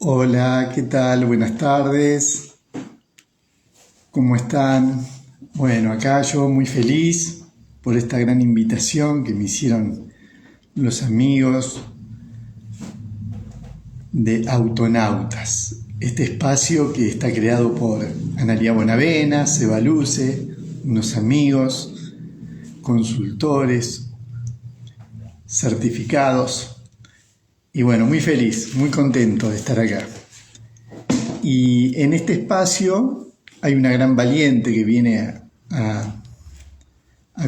Hola, ¿qué tal? Buenas tardes. ¿Cómo están? Bueno, acá yo muy feliz por esta gran invitación que me hicieron los amigos de Autonautas. Este espacio que está creado por Analía Bonavena, Seba Luce, unos amigos, consultores, certificados. Y bueno, muy feliz, muy contento de estar acá. Y en este espacio hay una gran valiente que viene a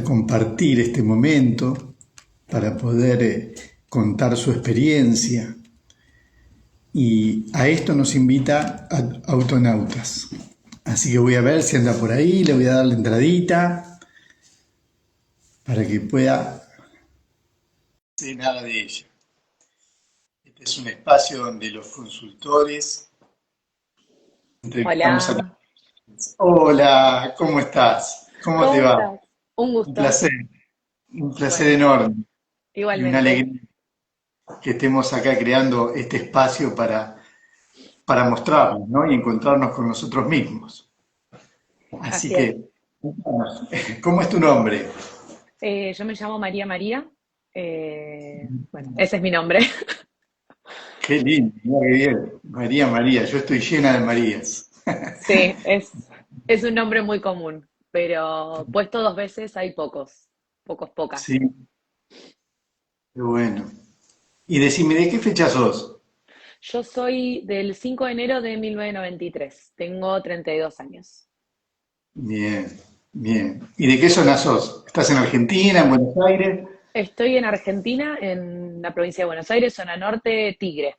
compartir este momento para poder contar su experiencia. Y a esto nos invita a Autonautas. Así que voy a ver si anda por ahí, le voy a dar la entradita para que pueda hacer nada de ella. Este es un espacio donde los consultores entrevistamos a... Hola, Hola, ¿cómo estás? ¿Cómo te ¿cómo va? estás? Un Un gusto. placer, un placer Bueno, enorme y una igualmente. alegría que estemos acá creando este espacio para mostrarnos, ¿no? Y encontrarnos con nosotros mismos. Así Así es. que, ¿cómo es tu nombre? Yo me llamo María María. Bueno, ese es mi nombre. Qué lindo, mira qué bien. María María, yo estoy llena de Marías. Sí, es un nombre muy común, pero puesto dos veces hay pocos, Sí, pocas. qué bueno. Y decime, ¿de qué fecha sos? Yo soy del 5 de enero de 1993. Tengo 32 años. Bien, bien. ¿Y de qué zona sos? ¿Estás en Argentina, en Buenos Aires? Estoy en Argentina, en la provincia de Buenos Aires, zona norte, Tigre,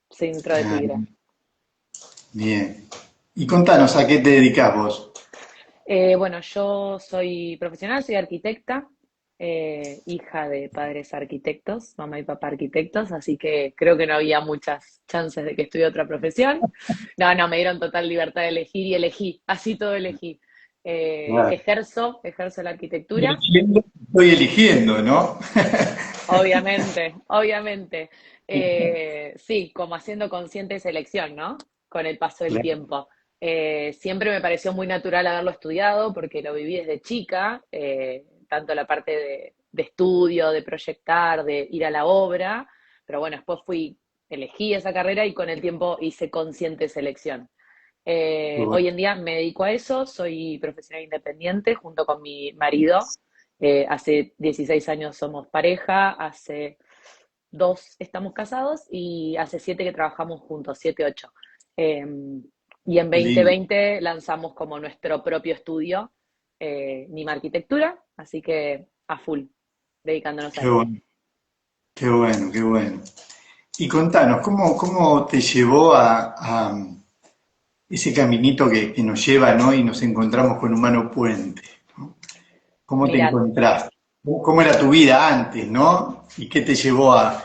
centro de Ah, Tigre. bien. Y contanos, ¿a qué te dedicás vos? Bueno, yo soy profesional, soy arquitecta, hija de padres arquitectos, mamá y papá arquitectos, así que creo que no había muchas chances de que estudie otra profesión. No, no, me dieron total libertad de elegir y elegí, así todo elegí. Claro. Ejerzo la arquitectura, Estoy eligiendo, ¿no? obviamente, obviamente. Sí, como haciendo consciente selección, ¿no? Con el paso del Claro. tiempo. Siempre me pareció muy natural haberlo estudiado porque lo viví desde chica, tanto la parte de estudio, de proyectar, de ir a la obra, pero bueno, después elegí esa carrera y con el tiempo hice consciente selección. Hoy en día me dedico a eso, soy profesional independiente junto con mi marido. Hace 16 años somos pareja, hace dos estamos casados y hace 7 que trabajamos juntos, 7, 8. Eh, y en Qué lindo, 2020 lanzamos como nuestro propio estudio, Nima Arquitectura, así que a full, dedicándonos a qué eso. bueno, qué bueno, qué bueno. Y contanos, ¿cómo te llevó a ese caminito que nos lleva, ¿no? Y nos encontramos con Humano Puente, ¿no? ¿Cómo te Mira, encontraste? ¿Cómo era tu vida antes, ¿no? ¿Y qué te llevó a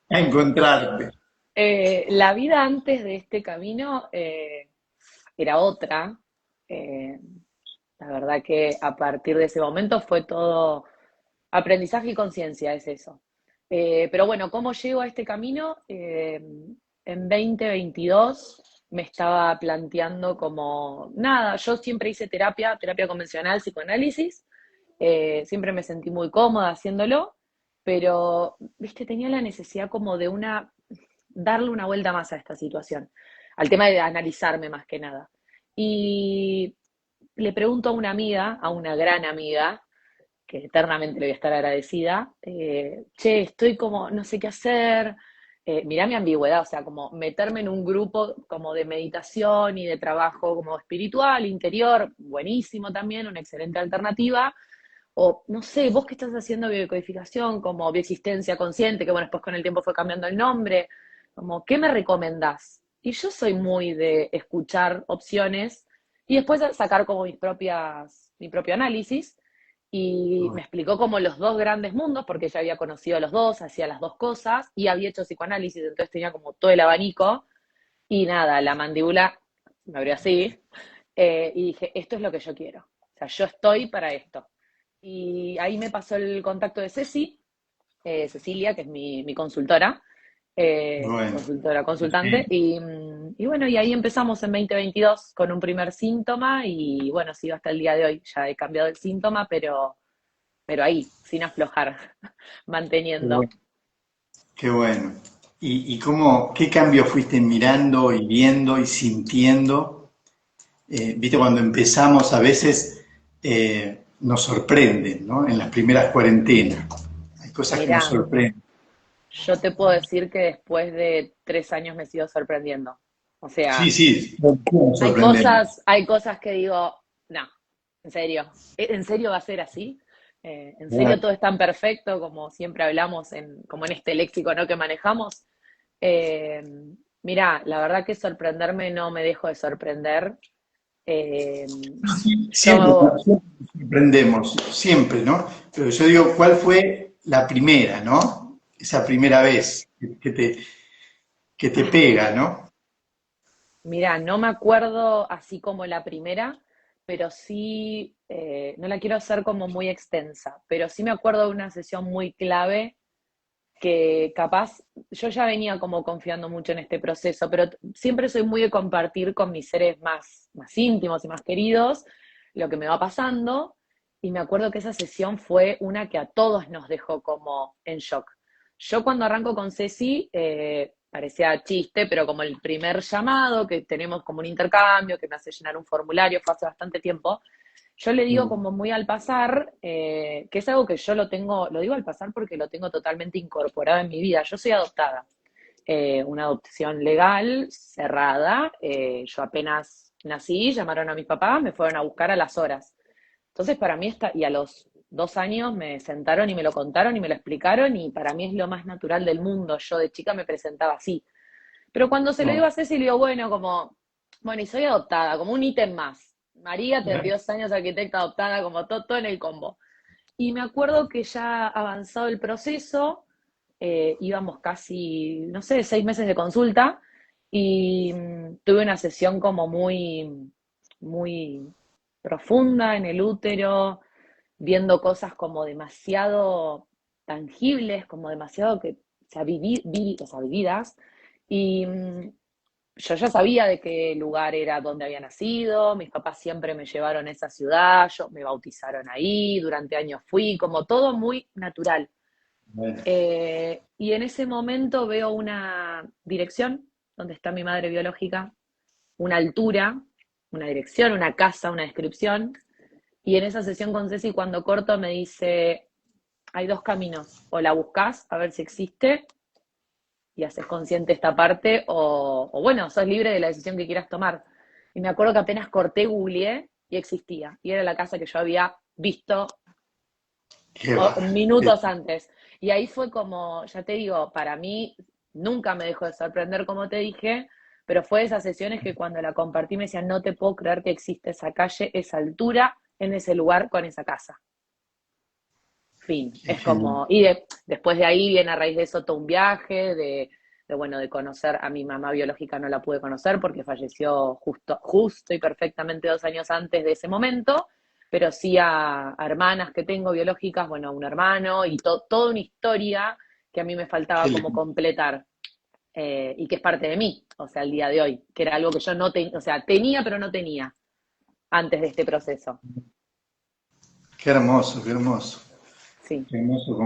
encontrarte? la vida antes de este camino era otra. Eh, la verdad que a partir de ese momento fue todo aprendizaje y conciencia, es eso. Pero bueno, ¿cómo llego a este camino? En 2022 me estaba planteando como, nada, yo siempre hice terapia convencional, psicoanálisis, siempre me sentí muy cómoda haciéndolo, pero, viste, tenía la necesidad como darle una vuelta más a esta situación, al tema de analizarme más que nada. Y le pregunto a una amiga, a una gran amiga, que eternamente le voy a estar agradecida, che, estoy como, no sé qué hacer, mirá mi ambigüedad, o sea, como meterme en un grupo como de meditación y de trabajo como espiritual, interior, buenísimo también, una excelente alternativa, o no sé, vos que estás haciendo biodecodificación, como bioexistencia consciente, que bueno, después con el tiempo fue cambiando el nombre, como, ¿qué me recomendás? Y yo soy muy de escuchar opciones y después sacar como mi propio análisis. Y me explicó como los dos grandes mundos, porque ella había conocido a los dos, hacía las dos cosas y había hecho psicoanálisis, entonces tenía como todo el abanico. Y nada, la mandíbula me abrió así y dije, esto es lo que yo quiero. O sea, yo estoy para esto. Y ahí me pasó el contacto de Cecilia, que es mi consultora, Bueno, consultora, consultante, perfecto. y bueno, y ahí empezamos en 2022 con un primer síntoma y bueno, sigo hasta el día de hoy, ya he cambiado el síntoma, pero ahí, sin aflojar, Qué manteniendo. bueno. Qué bueno. ¿Y cómo, qué cambio fuiste mirando y viendo y sintiendo? Viste, cuando empezamos a veces nos sorprenden, ¿no? En las primeras cuarentenas. Hay cosas que nos Mira, sorprenden. yo te puedo decir que después de 3 años me sigo sorprendiendo. O Sí, sea, sí, nos sorprendemos. hay cosas que digo, no, en serio, ¿en serio va a ser así? ¿En serio Claro. todo es tan perfecto como siempre hablamos como en este léxico, ¿no? que manejamos? Eh, Mira, la verdad que sorprenderme no me dejo de sorprender. Eh, Siempre, yo, siempre nos sorprendemos, siempre, ¿no? Pero yo digo, ¿cuál fue la primera, ¿no? Esa primera vez que te ay, pega, ¿no? mira, no me acuerdo así como la primera, pero sí, no la quiero hacer como muy extensa, pero sí me acuerdo de una sesión muy clave que capaz, yo ya venía como confiando mucho en este proceso, pero siempre soy muy de compartir con mis seres más íntimos y más queridos lo que me va pasando, y me acuerdo que esa sesión fue una que a todos nos dejó como en shock. Yo cuando arranco con Ceci, parecía chiste, pero como el primer llamado, que tenemos como un intercambio, que me hace llenar un formulario, fue hace bastante tiempo, yo le digo Mm. como muy al pasar, que es algo que yo lo tengo, lo digo al pasar porque lo tengo totalmente incorporado en mi vida. Yo soy adoptada, una adopción legal, cerrada. Yo apenas nací, llamaron a mis papás, me fueron a buscar a las horas. Entonces para mí está, y a los 2 años me sentaron y me lo contaron y me lo explicaron y para mí es lo más natural del mundo. Yo de chica me presentaba así. Pero cuando se lo Oh, digo a Ceci, le digo, bueno, y soy adoptada, como un ítem más. María, 32 años, arquitecta adoptada, como todo en el combo. Y me acuerdo que ya avanzado el proceso, íbamos casi, no sé, 6 meses de consulta y tuve una sesión como muy profunda en el útero, viendo cosas como demasiado tangibles, como demasiado que, o sea, o sea, vividas. Y yo ya sabía de qué lugar era donde había nacido, mis papás siempre me llevaron a esa ciudad, me bautizaron ahí, durante años fui, como todo muy natural. bueno, Y en ese momento veo una dirección donde está mi madre biológica, una altura, una dirección, una casa, una descripción. Y en esa sesión con Ceci, cuando corto, me dice, hay dos caminos, o la buscas a ver si existe y haces consciente esta parte, o bueno, sos libre de la decisión que quieras tomar. Y me acuerdo que apenas corté, googleé y existía. Y era la casa que yo había visto qué va. minutos antes. Y ahí fue como, ya te digo, para mí nunca me dejó de sorprender, como te dije, pero fue de esas sesiones que cuando la compartí me decían, no te puedo creer que existe esa calle, esa altura, en ese lugar, con esa casa. Fin. Qué Es genial. como, después de ahí viene a raíz de eso todo un viaje, bueno, de conocer a mi mamá biológica, no la pude conocer porque falleció justo y perfectamente 2 años antes de ese momento, pero sí a hermanas que tengo biológicas, bueno, a un hermano y toda una historia que a mí me faltaba Qué como lindo. completar, y que es parte de mí, o sea, el día de hoy, que era algo que yo no tenía, o sea, tenía pero no tenía antes de este proceso. Qué hermoso, qué hermoso. Sí. Qué hermoso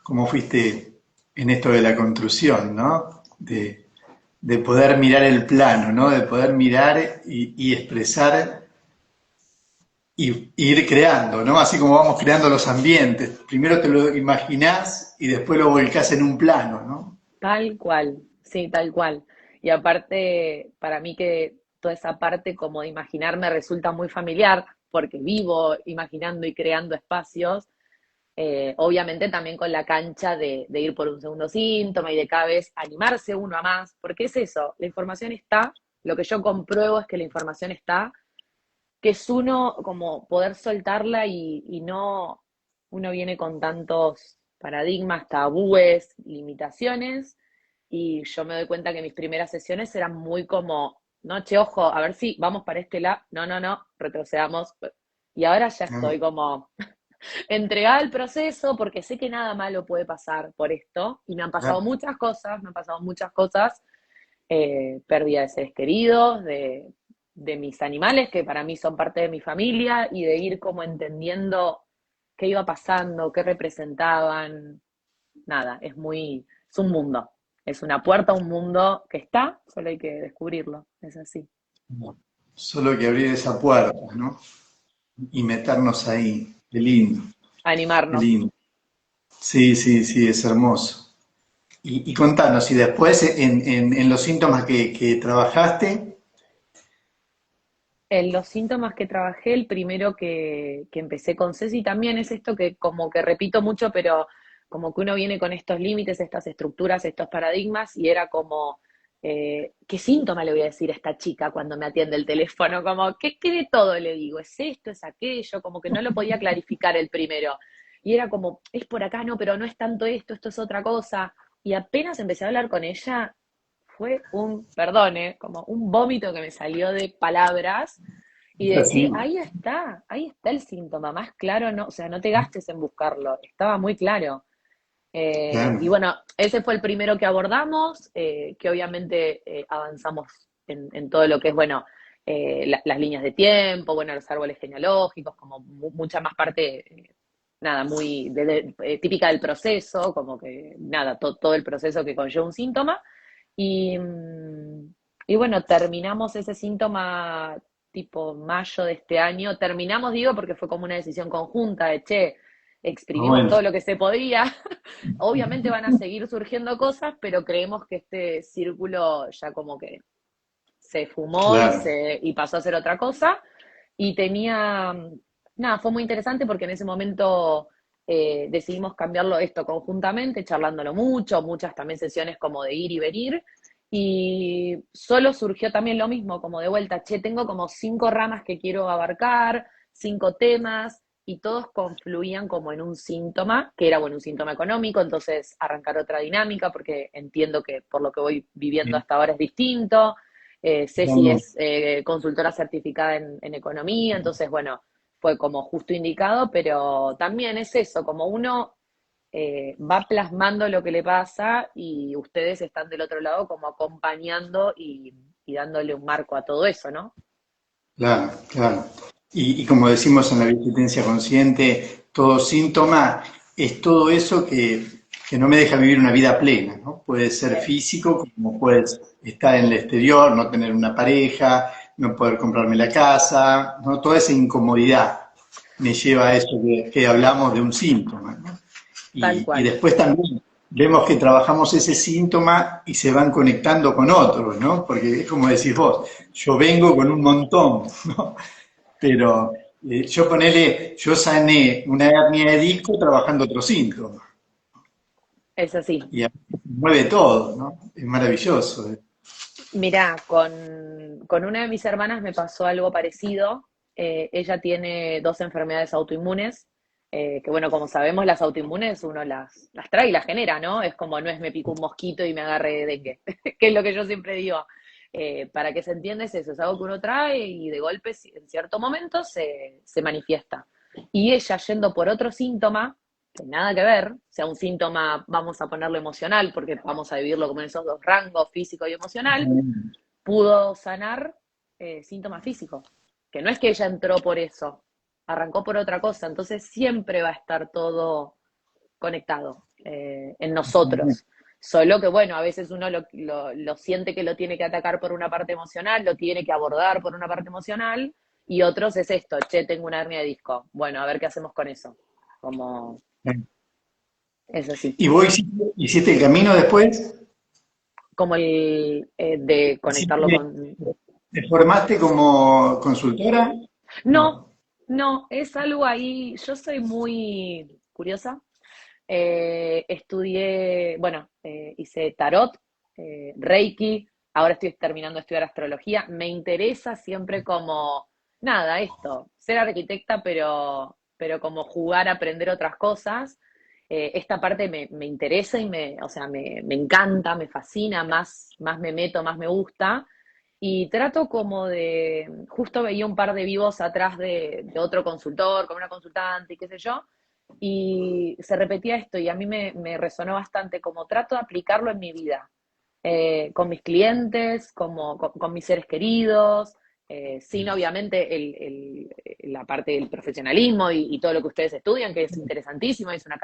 cómo fuiste en esto de la construcción, ¿no? De poder mirar el plano, ¿no? De poder mirar y expresar y ir creando, ¿no? Así como vamos creando los ambientes. Primero te lo imaginás y después lo volcás en un plano, ¿no? Tal cual, sí, tal cual. Y aparte, para mí que toda esa parte como de imaginar me resulta muy familiar, porque vivo imaginando y creando espacios, obviamente también con la cancha de ir por un segundo síntoma y de cada vez animarse uno a más, porque es eso, la información está, lo que yo compruebo es que la información está, que es uno como poder soltarla y no, uno viene con tantos paradigmas, tabúes, limitaciones, y yo me doy cuenta que mis primeras sesiones eran muy como, no, che, ojo, a ver si vamos para este lado, no, no, no, retrocedamos, y ahora ya Ah, estoy como, entregada al proceso porque sé que nada malo puede pasar por esto y me han pasado Claro. muchas cosas, pérdida de seres queridos, de mis animales que para mí son parte de mi familia y de ir como entendiendo qué iba pasando, qué representaban, nada, es un mundo, es una puerta a un mundo que está, solo hay que descubrirlo, es así, Solo hay que abrir esa puerta, ¿no? Y meternos ahí. Qué lindo, qué animarnos. lindo. Sí, sí, sí, es hermoso. Y contanos, y después en los síntomas que trabajaste, En los síntomas que trabajé, el primero que empecé con Ceci también es esto que como que repito mucho, pero como que uno viene con estos límites, estas estructuras, estos paradigmas, y era como, ¿qué síntoma le voy a decir a esta chica cuando me atiende el teléfono? Como, ¿qué de todo le digo? ¿Es esto? ¿Es aquello? Como que no lo podía clarificar el primero. Y era como, es por acá, no, pero no es tanto esto, esto es otra cosa. Y apenas empecé a hablar con ella, fue perdone, como un vómito que me salió de palabras y es de, así. ahí está el síntoma, más claro, no, o sea, no te gastes en buscarlo, estaba muy claro. Y Claro. bueno, ese fue el primero que abordamos, que obviamente avanzamos en todo lo que es, bueno, las líneas de tiempo, bueno, los árboles genealógicos, como mucha más parte, nada, muy típica del proceso, como que, nada, todo el proceso que conlleva un síntoma. Y, y bueno, terminamos ese síntoma tipo mayo de este año. Terminamos, digo, porque fue como una decisión conjunta de, che, Ah, exprimimos bueno, todo lo que se podía. Obviamente van a seguir surgiendo cosas, pero creemos que este círculo ya como que se fumó claro. y pasó a ser otra cosa. Y tenía, nada, fue muy interesante porque en ese momento decidimos cambiarlo esto conjuntamente, charlándolo mucho, muchas también sesiones como de ir y venir. Y solo surgió también lo mismo, como de vuelta, che, tengo como 5 ramas que quiero abarcar, 5 temas, y todos confluían como en un síntoma, que era, bueno, un síntoma económico, entonces arrancar otra dinámica, porque entiendo que por lo que voy viviendo hasta ahora es distinto. Ceci Vamos. es consultora certificada en economía, entonces, bueno, fue como justo indicado, pero también es eso, como uno va plasmando lo que le pasa y ustedes están del otro lado como acompañando y dándole un marco a todo eso, ¿no? Claro, claro. Y como decimos en la visitencia consciente, todo síntoma es todo eso que no me deja vivir una vida plena, ¿no? Puede ser Eh, físico, como puede estar en el exterior, no tener una pareja, no poder comprarme la casa, ¿no? Toda esa incomodidad me lleva a eso que hablamos de un síntoma, ¿no? Tal Y cual. después también vemos que trabajamos ese síntoma y se van conectando con otros, ¿no? Porque es como decís vos, yo vengo con un montón, ¿no? Pero yo sané una hernia de disco trabajando otro síntoma. Es así. Y a mueve todo, ¿no? Es maravilloso. Mirá, con una de mis hermanas me pasó algo parecido. Ella tiene 2 enfermedades autoinmunes, que bueno, como sabemos, las autoinmunes uno las trae y las genera, ¿no? Es como no es me pico un mosquito y me agarre dengue, que es lo que yo siempre digo. Para que se entienda es eso, es algo que uno trae y de golpe en cierto momento se manifiesta. Y ella yendo por otro síntoma, que nada que ver, sea un síntoma, vamos a ponerlo emocional, porque vamos a vivirlo como en esos 2 rangos, físico y emocional, pudo sanar síntomas físicos, que no es que ella entró por eso, arrancó por otra cosa, entonces siempre va a estar todo conectado en nosotros. Solo que, bueno, a veces uno lo siente que lo tiene que atacar por una parte emocional, lo tiene que abordar por una parte emocional, y otros es esto, che, tengo una hernia de disco. Bueno, a ver qué hacemos con eso. Como es así. ¿Y vos hiciste el camino después? Como el de conectarlo ¿Hiciste- con... ¿Te formaste como consultora? No, No. no, es algo ahí, yo soy muy curiosa. Estudié, bueno, hice tarot, Reiki, ahora estoy terminando de estudiar astrología. Me interesa siempre como, nada, esto, ser arquitecta, pero como jugar, aprender otras cosas. Esta parte me interesa y o sea, me encanta, me fascina, más me meto, más me gusta. Y trato como justo veía un par de vivos atrás de otro consultor, con una consultante y qué sé yo, y se repetía esto y a mí me resonó bastante, como trato de aplicarlo en mi vida, con mis clientes, como, con mis seres queridos, sin obviamente la parte del profesionalismo y todo lo que ustedes estudian, que es interesantísimo, es una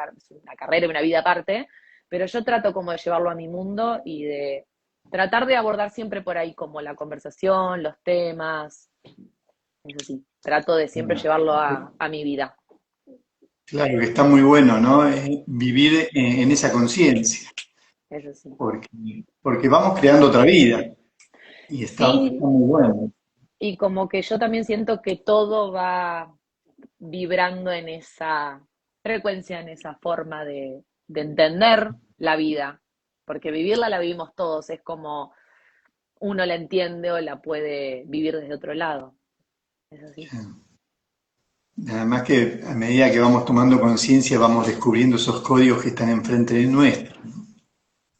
carrera y una vida aparte, pero yo trato como de llevarlo a mi mundo y de tratar de abordar siempre por ahí como la conversación, los temas, eso sí, trato de siempre llevarlo a mi vida, Claro que está muy bueno, ¿no? Vivir en esa conciencia, eso sí. porque, porque vamos creando otra vida y está Sí, muy bueno. y como que yo también siento que todo va vibrando en esa frecuencia, en esa forma de entender la vida, porque vivirla la vivimos todos, es como uno la entiende o la puede vivir desde otro lado, es así. Además que a medida que vamos tomando conciencia vamos descubriendo esos códigos que están enfrente de nuestro.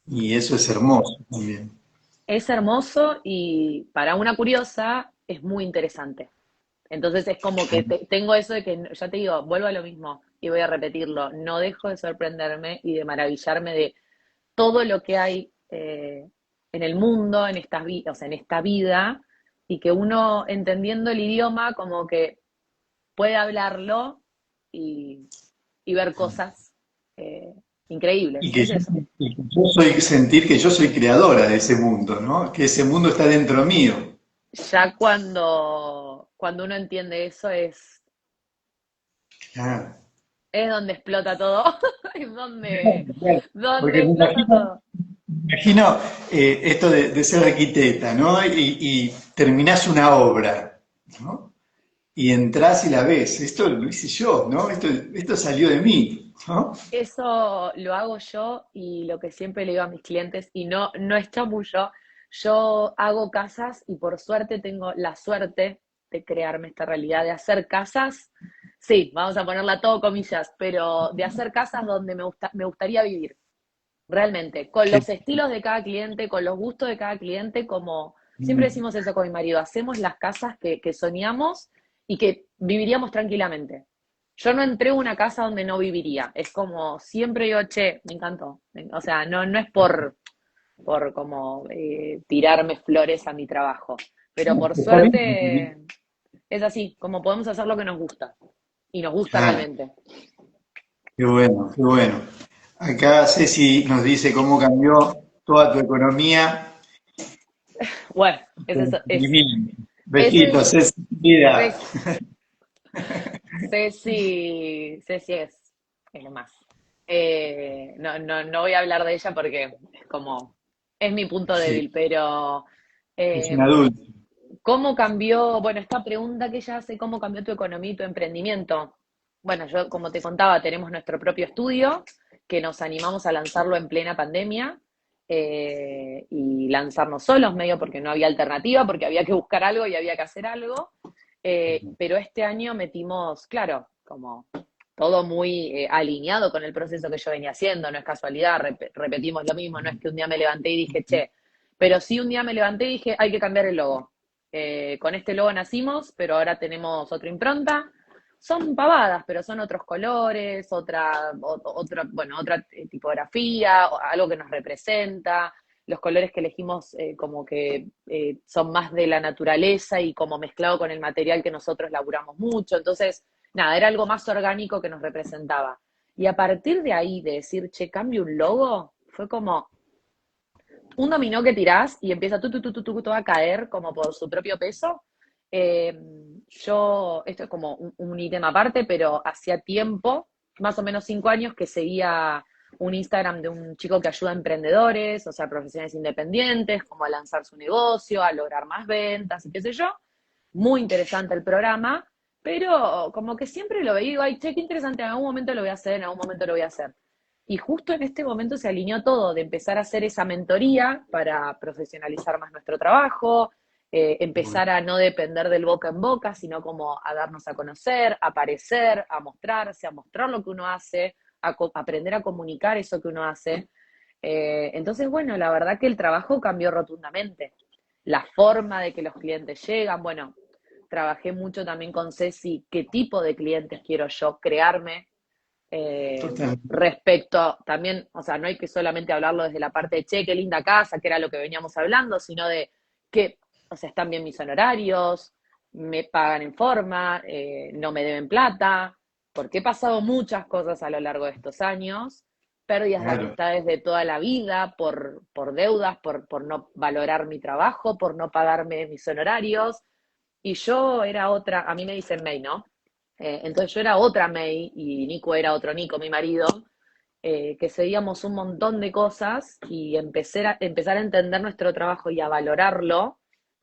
Y eso es hermoso también. Es hermoso y para una curiosa es muy interesante. Entonces es como que tengo eso de que, ya te digo, vuelvo a lo mismo y voy a repetirlo, no dejo de sorprenderme y de maravillarme de todo lo que hay en el mundo, o sea, en esta vida, y que uno entendiendo el idioma como que puede hablarlo y, y ver cosas eh, increíbles. Y que Es yo, eso. y que yo soy sentir que yo soy creadora de ese mundo, ¿no? Que ese mundo está dentro mío. Ya cuando uno entiende eso Claro. es donde explota todo, es Claro. donde Porque explota todo. me imagino esto de ser arquitecta, ¿no? Y terminás una obra, ¿no? Y entrás y la ves. Esto lo hice yo, ¿no? Esto salió de mí, ¿no? Eso lo hago yo y lo que siempre le digo a mis clientes, y no es chamullo, yo hago casas y por suerte tengo la suerte de crearme esta realidad, de hacer casas, sí, vamos a ponerla todo comillas, pero de hacer casas donde me gustaría vivir, realmente, con Que- los estilos de cada cliente, con los gustos de cada cliente, como siempre decimos eso con mi marido, hacemos las casas que soñamos y que viviríamos tranquilamente. Yo no entré a una casa donde no viviría. Es como, siempre digo, che, me encantó. O sea, no es por como tirarme flores a mi trabajo. Pero por Está bien. suerte es así, como podemos hacer lo que nos gusta. Y nos gusta Claro, realmente. qué bueno, qué bueno. Acá Ceci nos dice cómo cambió toda tu economía. Bueno, Divino. ese Besitos, es, Ceci, vida. es Ceci es lo más. No voy a hablar de ella porque es como, es mi punto Sí, débil, pero es eh, una adulta. ¿cómo cambió, bueno, esta pregunta que ella hace, cómo cambió tu economía y tu emprendimiento? Bueno, yo como te contaba, tenemos nuestro propio estudio que nos animamos a lanzarlo en plena pandemia y lanzarnos solos, medio porque no había alternativa, porque había que buscar algo y había que hacer algo. Pero este año metimos, claro, como todo muy alineado con el proceso que yo venía haciendo, no es casualidad, repetimos lo mismo, no es que un día me levanté y dije, che, pero sí un día me levanté y dije, hay que cambiar el logo. Con este logo nacimos, pero ahora tenemos otra impronta. Son pavadas, pero son otros colores, otra tipografía, algo que nos representa. Los colores que elegimos como que son más de la naturaleza y como mezclado con el material que nosotros laburamos mucho. Entonces, nada, era algo más orgánico que nos representaba. Y a partir de ahí, de decir, che, cambio un logo, fue como, un dominó que tirás y empieza todo a caer como por su propio peso. Eh, esto es como un ítem aparte, pero hacía tiempo, más o menos 5 años, que seguía un Instagram de un chico que ayuda a emprendedores, o sea, profesionales independientes, como a lanzar su negocio, a lograr más ventas y qué sé yo. Muy interesante el programa, pero como que siempre lo veía y digo, ay, che, qué interesante, en algún momento lo voy a hacer, en algún momento lo voy a hacer. Y justo en este momento se alineó todo, de empezar a hacer esa mentoría para profesionalizar más nuestro trabajo, empezar a no depender del boca en boca, sino como a darnos a conocer, a aparecer, a mostrarse, a mostrar lo que uno hace, aprender a comunicar eso que uno hace. Entonces, bueno, la verdad que el trabajo cambió rotundamente. la forma de que los clientes llegan. Bueno, trabajé mucho también con Ceci, qué tipo de clientes quiero yo crearme. Total. Respecto también, o sea, no hay que solamente hablarlo desde la parte de, che, qué linda casa, que era lo que veníamos hablando, sino de que, o sea, están bien mis honorarios, me pagan en forma, no me deben plata, porque he pasado muchas cosas a lo largo de estos años, pérdidas de Claro. amistades de toda la vida, por deudas, por no valorar mi trabajo, por no pagarme mis honorarios, y yo era otra, a mí me dicen May, ¿no? Entonces yo era otra May y Nico era otro Nico, mi marido, que seguíamos un montón de cosas y empezar a entender nuestro trabajo y a valorarlo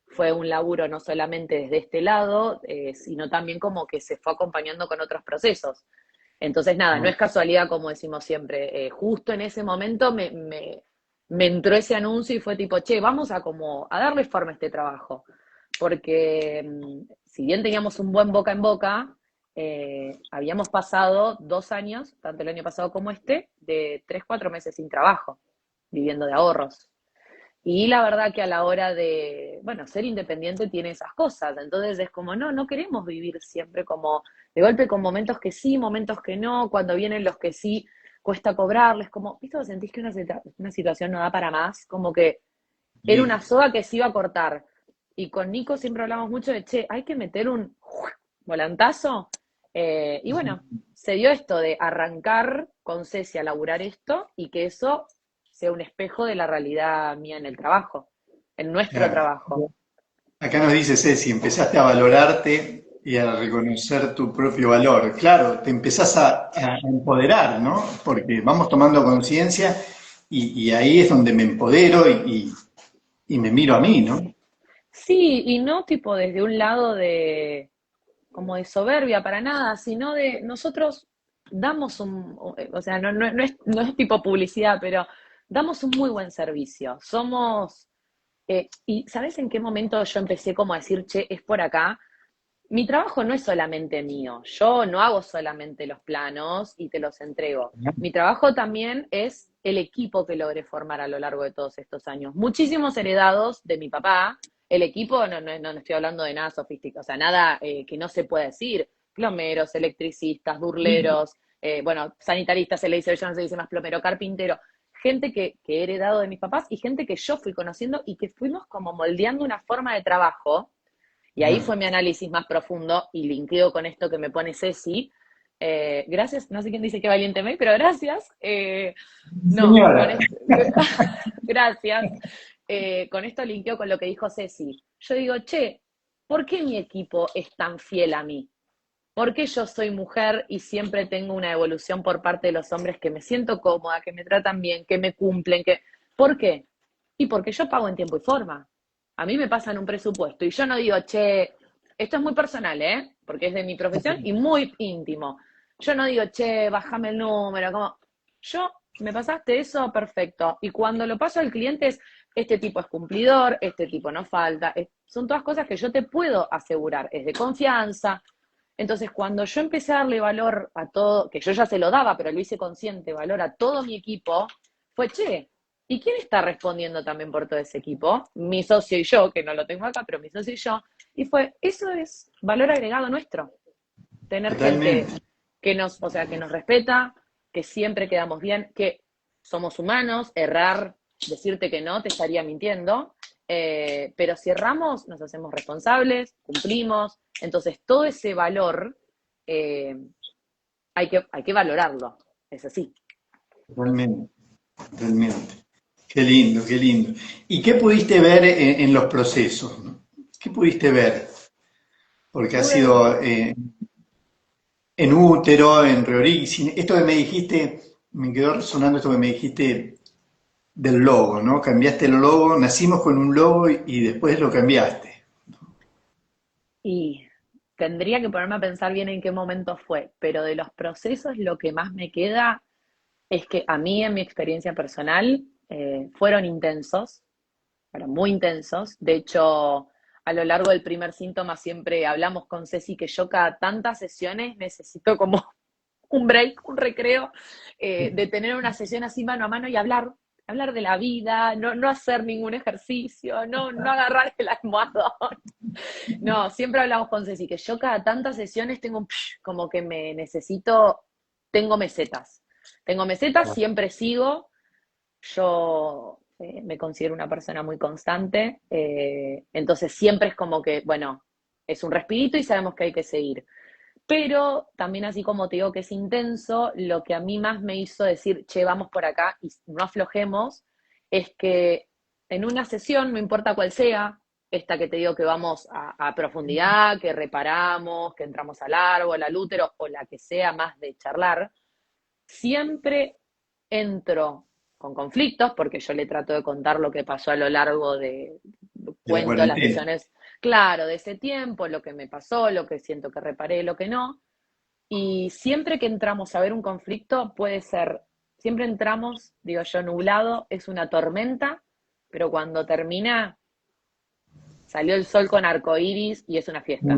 fue un laburo no solamente desde este lado, sino también como que se fue acompañando con otros procesos. Entonces, nada, no es casualidad como decimos siempre. Justo en ese momento me entró ese anuncio y fue tipo, che, vamos a como a darle forma a este trabajo. Porque si bien teníamos un buen boca en boca, habíamos pasado 2 años, tanto el año pasado como este, de 3, 4 meses sin trabajo, viviendo de ahorros. Y la verdad que a la hora de, bueno, ser independiente tiene esas cosas. Entonces es como, no, no queremos vivir siempre como de golpe con momentos que sí, momentos que no. Cuando vienen los que sí, cuesta cobrarles. Como, ¿viste? ¿Sentís que una situación no da para más? Como que era una Sí. soga que se iba a cortar. Y con Nico siempre hablamos mucho de, che, hay que meter un volantazo. Y bueno, se dio esto de arrancar con Ceci a laburar esto y que eso sea un espejo de la realidad mía en el trabajo, en nuestro Claro. trabajo. Acá nos dice Ceci, empezaste a valorarte y a reconocer tu propio valor. Claro, te empezás a empoderar, ¿no? Porque vamos tomando conciencia y ahí es donde me empodero y me miro a mí, ¿no? Sí, y no tipo desde un lado de como de soberbia para nada, sino de nosotros damos o sea, no es tipo publicidad, pero damos un muy buen servicio. Y ¿sabes en qué momento yo empecé como a decir, che, es por acá? Mi trabajo no es solamente mío, yo no hago solamente los planos y te los entrego. Mi trabajo también es el equipo que logré formar a lo largo de todos estos años. Muchísimos heredados de mi papá. El equipo, no estoy hablando de nada sofisticado, o sea, nada que no se pueda decir. Plomeros, electricistas, burleros, bueno, sanitaristas se le dice, ya no se dice más plomero, carpintero. Gente que he heredado de mis papás y gente que yo fui conociendo y que fuimos como moldeando una forma de trabajo y ahí fue mi análisis más profundo y linkeo con esto que me pone Ceci. Gracias, no sé quién dice que valiente me, pero gracias. No, Señora. con esto, gracias. Con esto linkeo con lo que dijo Ceci. Yo digo, che, ¿por qué mi equipo es tan fiel a mí? ¿Por qué yo soy mujer y siempre tengo una evolución por parte de los hombres que me siento cómoda, que me tratan bien, que me cumplen? ¿Por qué? Y porque yo pago en tiempo y forma. A mí me pasan un presupuesto y yo no digo, che, esto es muy personal, ¿eh? Porque es de mi profesión y muy íntimo. Yo no digo, che, bájame el número, como, yo, me pasaste eso, perfecto. Y cuando lo paso al cliente es, este tipo es cumplidor, este tipo no falta. Son todas cosas que yo te puedo asegurar, es de confianza. Entonces, cuando yo empecé a darle valor a todo, que yo ya se lo daba, pero lo hice consciente, valor a todo mi equipo, fue, che, ¿y quién está respondiendo también por todo ese equipo? Mi socio y yo, que no lo tengo acá, pero mi socio y yo. Y fue, eso es valor agregado nuestro. Tener gente Totalmente. o sea, que nos respeta, que siempre quedamos bien, que somos humanos, errar, decirte que no, te estaría mintiendo. Pero si erramos, nos hacemos responsables, cumplimos. Entonces, todo ese valor eh, hay que valorarlo. Es así. Totalmente. Totalmente. Qué lindo, qué lindo. ¿Y qué pudiste ver en los procesos, ¿no? ¿Qué pudiste ver? Porque ha Pude, sido en útero, en Reorixin. Esto que me dijiste, me quedó resonando esto que me dijiste del logo, ¿no? Cambiaste el logo, nacimos con un logo y después lo cambiaste. y tendría que ponerme a pensar bien en qué momento fue, pero de los procesos lo que más me queda es que a mí, en mi experiencia personal, fueron intensos, fueron muy intensos. De hecho, a lo largo del primer síntoma siempre hablamos con Ceci que yo cada tantas sesiones necesito como un break, un recreo, de tener una sesión así mano a mano y hablar. hablar de la vida, no hacer ningún ejercicio, no agarrar el almohadón. No, siempre hablamos con Ceci, que yo cada tantas sesiones tengo como que me necesito, tengo mesetas. Tengo mesetas, siempre sigo. Yo me considero una persona muy constante, entonces siempre es como que, bueno, es un respirito y sabemos que hay que seguir. Pero también así como te digo que es intenso, lo que a mí más me hizo decir, che, vamos por acá y no aflojemos, es que en una sesión, no importa cuál sea, esta que te digo que vamos a profundidad, que reparamos, que entramos al árbol, al útero, o la que sea más de charlar, siempre entro con conflictos, porque yo le trato de contar lo que pasó a lo largo de, de la cuento las cuarentena. sesiones, claro, de ese tiempo, lo que me pasó, lo que siento que reparé, lo que no. Y siempre que entramos a ver un conflicto, puede ser, siempre entramos, digo yo, nublado, es una tormenta, pero cuando termina, salió el sol con arcoíris y es una fiesta.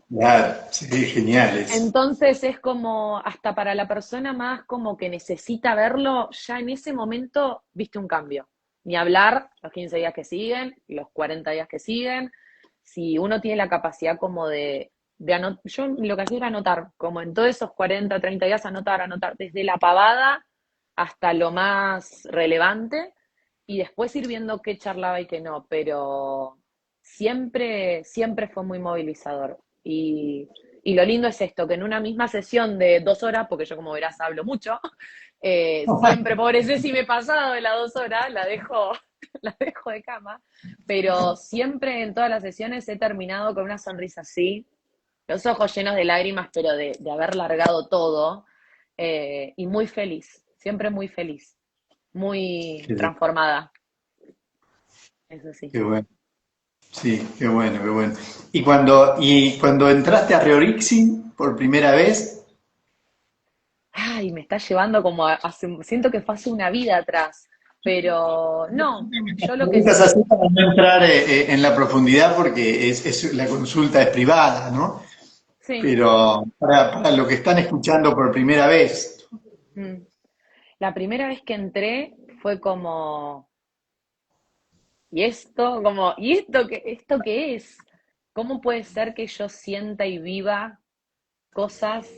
Claro, sí, geniales. Entonces es como, hasta para la persona más como que necesita verlo, ya en ese momento viste un cambio. Ni hablar los 15 días que siguen, los 40 días que siguen. Si uno tiene la capacidad como de anotar, yo lo que hacía era anotar, como en todos esos 40, 30 días, anotar, desde la pavada hasta lo más relevante, y después ir viendo qué charlaba y qué no, pero siempre fue muy movilizador. Y lo lindo es esto, que en una misma sesión de 2 horas, porque yo como verás hablo mucho, siempre, pobre si me he pasado de las 2 horas, la dejo, la dejo de cama, pero siempre en todas las sesiones he terminado con una sonrisa así, los ojos llenos de lágrimas, pero de haber largado todo, y muy feliz, muy Qué, transformada, eso sí. qué bueno. Sí, qué bueno, qué bueno. Y cuando entraste a Reorixin por primera vez, Ay, me está llevando como siento que fue hace una vida atrás, pero no, yo lo que preguntas así para no entrar en la profundidad porque la consulta es privada, ¿no? sí. Pero para lo que están escuchando por primera vez, Mm. La primera vez que entré fue como, ¿y esto? Como, ¿y esto qué es? ¿Cómo puede ser que yo sienta y viva cosas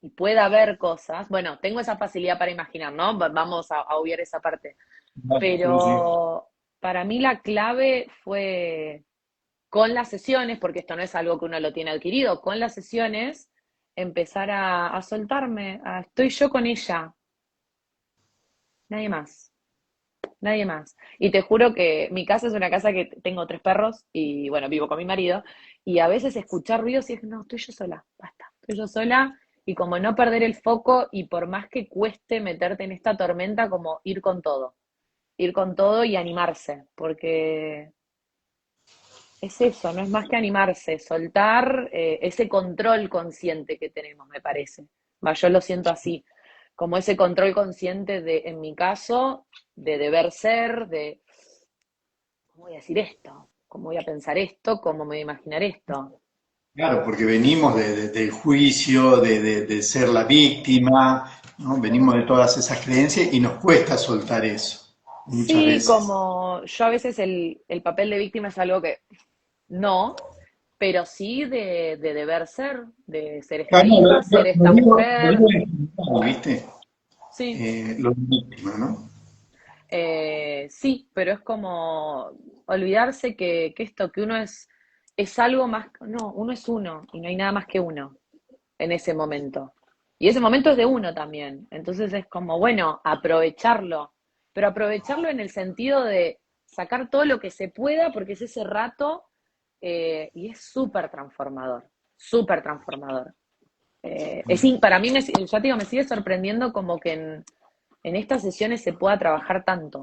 y pueda ver cosas? Bueno, tengo esa facilidad para imaginar, ¿no? Vamos a obviar esa parte. sí, sí. Pero para mí la clave fue con las sesiones, porque esto no es algo que uno lo tiene adquirido, con las sesiones empezar a soltarme, estoy yo con ella, nadie más. Nadie más. Y te juro que mi casa es una casa que tengo 3 perros y bueno, vivo con mi marido y a veces escuchar ruidos y es, no, estoy yo sola, basta, estoy yo sola y como no perder el foco y por más que cueste meterte en esta tormenta, como ir con todo y animarse, porque es eso, no es más que animarse, soltar ese control consciente que tenemos, me parece. Va, yo lo siento así, como ese control consciente de, en mi caso, de deber ser, de cómo voy a decir esto, cómo voy a pensar esto, cómo me voy a imaginar esto. Claro, porque venimos del juicio, de ser la víctima, ¿no? Venimos de todas esas creencias y nos cuesta soltar eso, muchas Sí, veces. como yo a veces el papel de víctima es algo que no, pero sí de deber ser, de ser esta Claro, no, hija, ser esta lo mujer. digo en general, ¿viste? Sí, Lo de víctima, ¿no? Sí, pero es como olvidarse que esto, que uno es algo más, no, uno es uno y no hay nada más que uno en ese momento. Y ese momento es de uno también. Entonces es como, bueno, aprovecharlo, pero aprovecharlo en el sentido de sacar todo lo que se pueda porque es ese rato y es súper transformador, súper transformador. Para mí, ya te digo, me sigue sorprendiendo como que en estas sesiones se pueda trabajar tanto.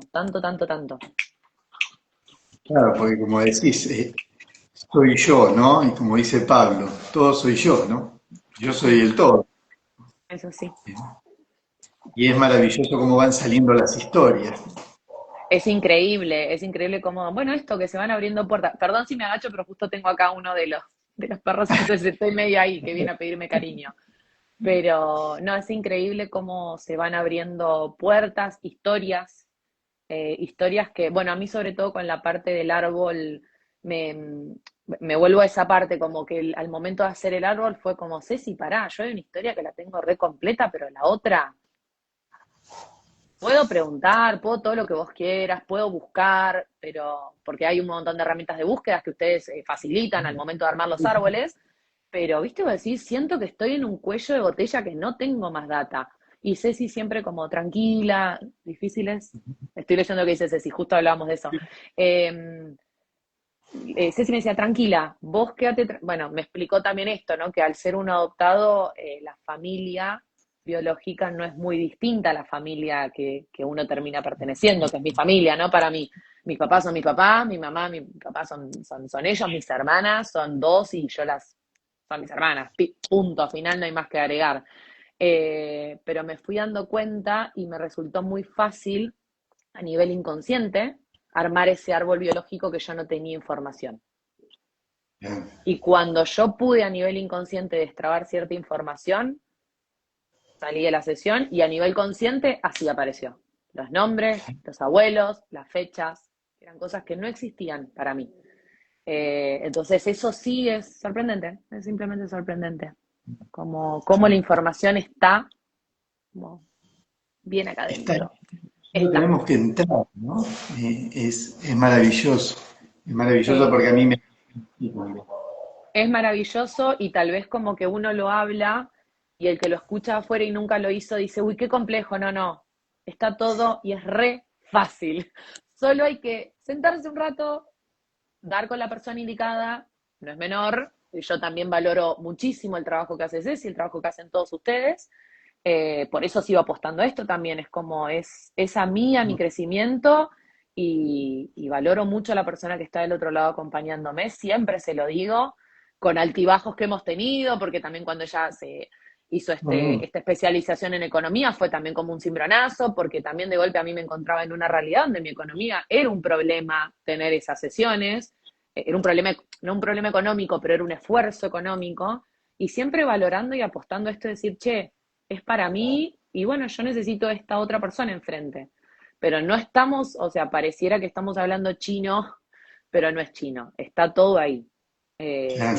Claro, porque como decís, soy yo, ¿no? Y como dice Pablo, todo soy yo, ¿no? Yo soy Mm, el todo. eso sí. Y es maravilloso cómo van saliendo las historias. Es increíble como, bueno, esto que se van abriendo puertas. Perdón si me agacho, pero justo tengo acá uno de los perros, entonces estoy medio ahí, que viene a pedirme cariño. Pero no, es increíble cómo se van abriendo puertas, historias. historias que, bueno, a mí sobre todo con la parte del árbol, me, me vuelvo a esa parte, como que al momento de hacer el árbol fue como, Ceci, pará, yo hay una historia que la tengo re completa, pero la otra, puedo preguntar, puedo todo lo que vos quieras, puedo buscar, pero porque hay un montón de herramientas de búsquedas que ustedes facilitan al momento de armar los árboles, pero, viste, vos decís, siento que estoy en un cuello de botella que no tengo más data. Y Ceci siempre como tranquila, difíciles. Estoy leyendo lo que dice Ceci, justo hablábamos de eso. Eh, Ceci me decía, tranquila, vos quédate. Bueno, me explicó también esto, ¿no? Que al ser uno adoptado, la familia biológica no es muy distinta a la familia que uno termina perteneciendo, que es mi familia, ¿no? Para mí, mis papás son mis papás, mi mamá, mi papá son ellos, mis hermanas son dos y yo son mis hermanas, punto, final no hay más que agregar. Pero me fui dando cuenta y me resultó muy fácil a nivel inconsciente armar ese árbol biológico que yo no tenía información. Y cuando yo pude a nivel inconsciente destrabar cierta información, salí de la sesión y a nivel consciente así apareció. Los nombres, los abuelos, las fechas, eran cosas que no existían para mí. Entonces eso sí es sorprendente, es simplemente sorprendente. Como la información está como bien acá Está, adentro. no Está. tenemos que entrar, ¿no? Es maravilloso Eh, porque a mí me... es maravilloso y tal vez como que uno lo habla y el que lo escucha afuera y nunca lo hizo dice, uy, qué complejo, no, no, está todo y es re fácil. Solo hay que sentarse un rato, dar con la persona indicada, no es menor, y yo también valoro muchísimo el trabajo que hace Ceci, el trabajo que hacen todos ustedes, por eso sigo apostando a esto también, es como es a mí, a mi crecimiento, y valoro mucho a la persona que está del otro lado acompañándome, siempre se lo digo, con altibajos que hemos tenido, porque también cuando ella se hizo esta especialización en economía fue también como un cimbronazo, porque también de golpe a mí me encontraba en una realidad donde mi economía era un problema tener esas sesiones, era un problema, no un problema económico, pero era un esfuerzo económico, y siempre valorando y apostando a esto de decir, che, es para mí y bueno, yo necesito esta otra persona enfrente. Pero no estamos, o sea, pareciera que estamos hablando chino, pero no es chino, está todo ahí. Eh, Claro,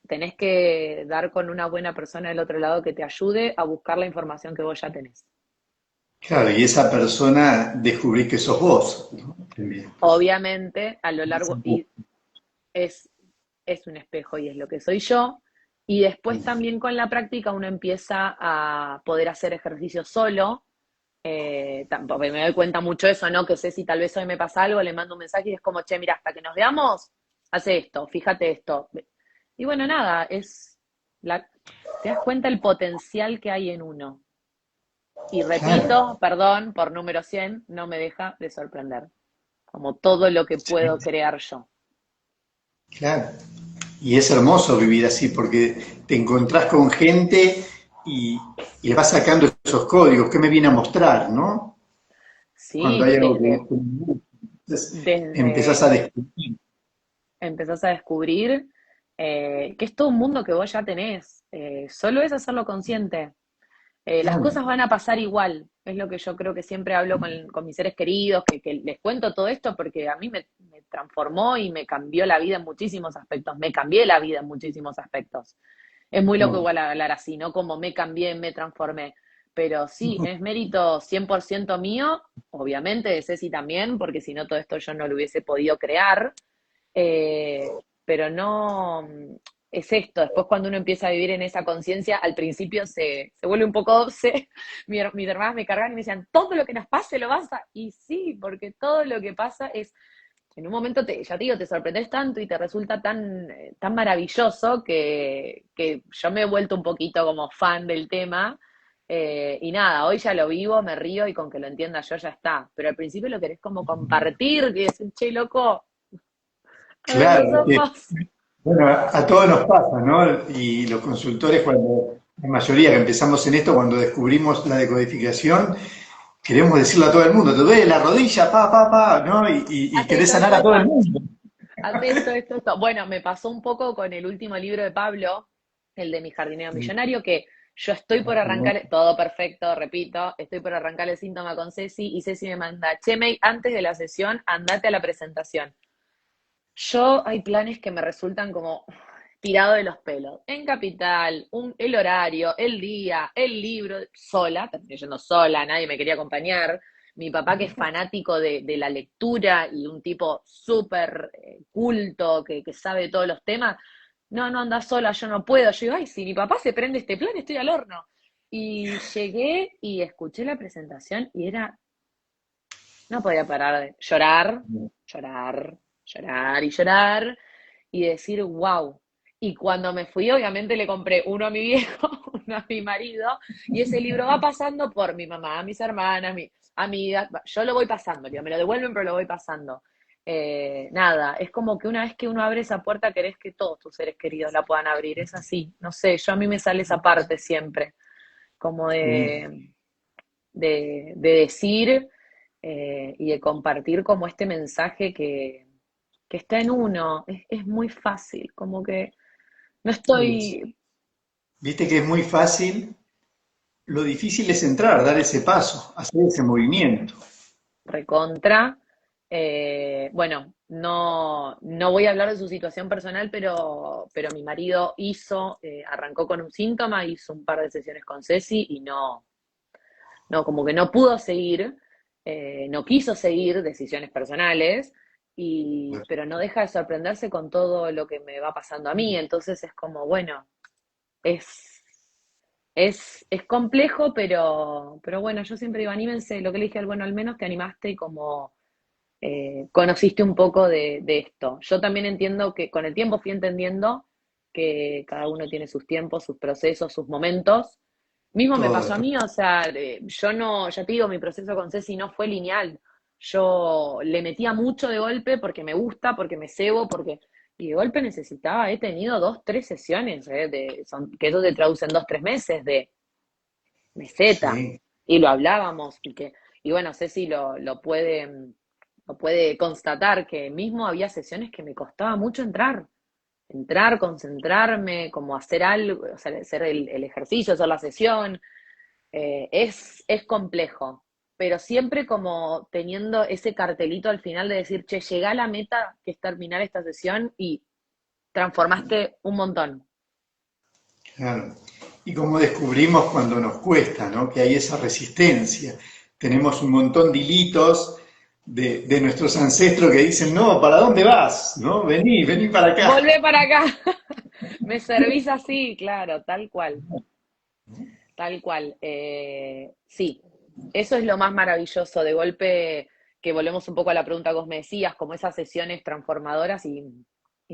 Tenés que dar con una buena persona del otro lado que te ayude a buscar la información que vos ya tenés. claro, y esa persona descubrí que sos vos, ¿no? También. Obviamente, a lo largo, y es, es un espejo y es lo que soy yo. Y después también con la práctica uno empieza a poder hacer ejercicio solo. Tampoco me doy cuenta mucho de eso, ¿no? Que sé si tal vez hoy me pasa algo, le mando un mensaje y es como, che, mira, hasta que nos veamos, hace esto, fíjate esto. Y bueno, nada, te das cuenta el potencial que hay en uno. Y Claro, repito, perdón, por número 100 no me deja de sorprender. Como todo lo que sí, puedo crear yo. claro. Y es hermoso vivir así porque te encontrás con gente y, y le vas sacando esos códigos que me viene a mostrar, ¿no? Cuando Sí, hay algo que me gusta. Entonces, empezás a desde descubrir. empezás a descubrir que es todo un mundo que vos ya tenés. Solo es hacerlo consciente. Las Claro, cosas van a pasar igual. Es lo que yo creo que siempre hablo con mis seres queridos, que les cuento todo esto porque a mí me transformó y me cambió la vida en muchísimos aspectos. Me cambié la vida en muchísimos aspectos. Es muy loco igual hablar así, ¿no? Como me cambié, me transformé. Pero sí, es mérito 100% mío, obviamente de Ceci también, porque si no todo esto yo no lo hubiese podido crear. Pero no, es esto, después cuando uno empieza a vivir en esa conciencia, al principio se vuelve un poco obse, mis hermanas me cargan y me decían, todo lo que nos pase lo vas a... Y sí, porque todo lo que pasa es, en un momento, ya te digo, te sorprendes tanto y te resulta tan maravilloso que yo me he vuelto un poquito como fan del tema. Y nada, hoy ya lo vivo, me río y con que lo entienda yo ya está. Pero al principio lo querés como compartir, que es, che, loco, a ver los claro, ojos. bueno, a todos nos pasa, ¿no? Y los consultores, cuando, la mayoría que empezamos en esto, cuando descubrimos la decodificación, queremos decirle a todo el mundo, te duele la rodilla, ¿no? Y Hace querés esto, sanar esto, a todo el esto. mundo. Hace esto, esto. Bueno, me pasó un poco con el último libro de Pablo, el de Mi jardinero millonario, que Yo estoy por Bueno, arrancar, todo perfecto, repito, estoy por arrancar el síntoma con Ceci y Ceci me manda, che, May, antes de la sesión, andate a la presentación. Yo hay planes que me resultan como tirado de los pelos. En Capital, el horario, el día, el libro, sola, terminé yendo sola, nadie me quería acompañar. Mi papá, que es fanático de la lectura y un tipo súper culto, que sabe de todos los temas, no, no, anda sola, yo no puedo. Yo digo, ay, si mi papá se prende este plan, estoy al horno. Y llegué y escuché la presentación y no podía parar de llorar, llorar, llorar y llorar y decir, wow. Y cuando me fui, obviamente le compré uno a mi viejo, uno a mi marido, y ese libro va pasando por mi mamá, mis hermanas, mis amigas, yo lo voy pasando, digo, me lo devuelven, pero lo voy pasando. Nada, es como que una vez que uno abre esa puerta, querés que todos tus seres queridos la puedan abrir, es así, no sé, yo a mí me sale esa parte siempre, como sí. de decir y de compartir como este mensaje que está en uno, es muy fácil, como que no Es- estoy Viste que es muy fácil, lo difícil es entrar, dar ese paso, hacer ese movimiento. recontra. Bueno, no, no voy a hablar de su situación personal, pero mi marido arrancó con un síntoma, hizo un par de sesiones con Ceci y no, no, como que no pudo seguir, no quiso seguir decisiones personales, pero no deja de sorprenderse con todo lo que me va pasando a mí. Entonces es como, bueno, es, es complejo, pero bueno, yo siempre digo, anímense, lo que le dije al bueno, al menos te animaste y como conociste un poco de esto. Yo también entiendo que con el tiempo fui entendiendo que cada uno tiene sus tiempos, sus procesos, sus momentos. Mismo me pasó a Todo. mí, o sea, yo no, ya te digo, mi proceso con Ceci no fue lineal. Yo le metía mucho de golpe porque me gusta, porque me cebo, y de golpe necesitaba, he tenido 2, 3 sesiones, que eso te traduce en 2, 3 meses de meseta. Sí, Y lo hablábamos, y bueno, Ceci lo puede constatar, que mismo había sesiones que me costaba mucho entrar, concentrarme, como hacer algo, o sea, hacer el ejercicio, hacer la sesión. Es complejo, pero siempre como teniendo ese cartelito al final de decir, che, llegá a la meta que es terminar esta sesión y transformaste un montón. claro. Y como descubrimos cuando nos cuesta, ¿no? Que hay esa resistencia. Tenemos un montón de hilitos de nuestros ancestros que dicen, no, ¿para dónde vas? ¿No? Vení, vení para acá. Volvé para acá, me servís así, claro, tal cual, tal cual. Sí, eso es lo más maravilloso, de golpe que volvemos un poco a la pregunta que vos me decías, como esas sesiones transformadoras y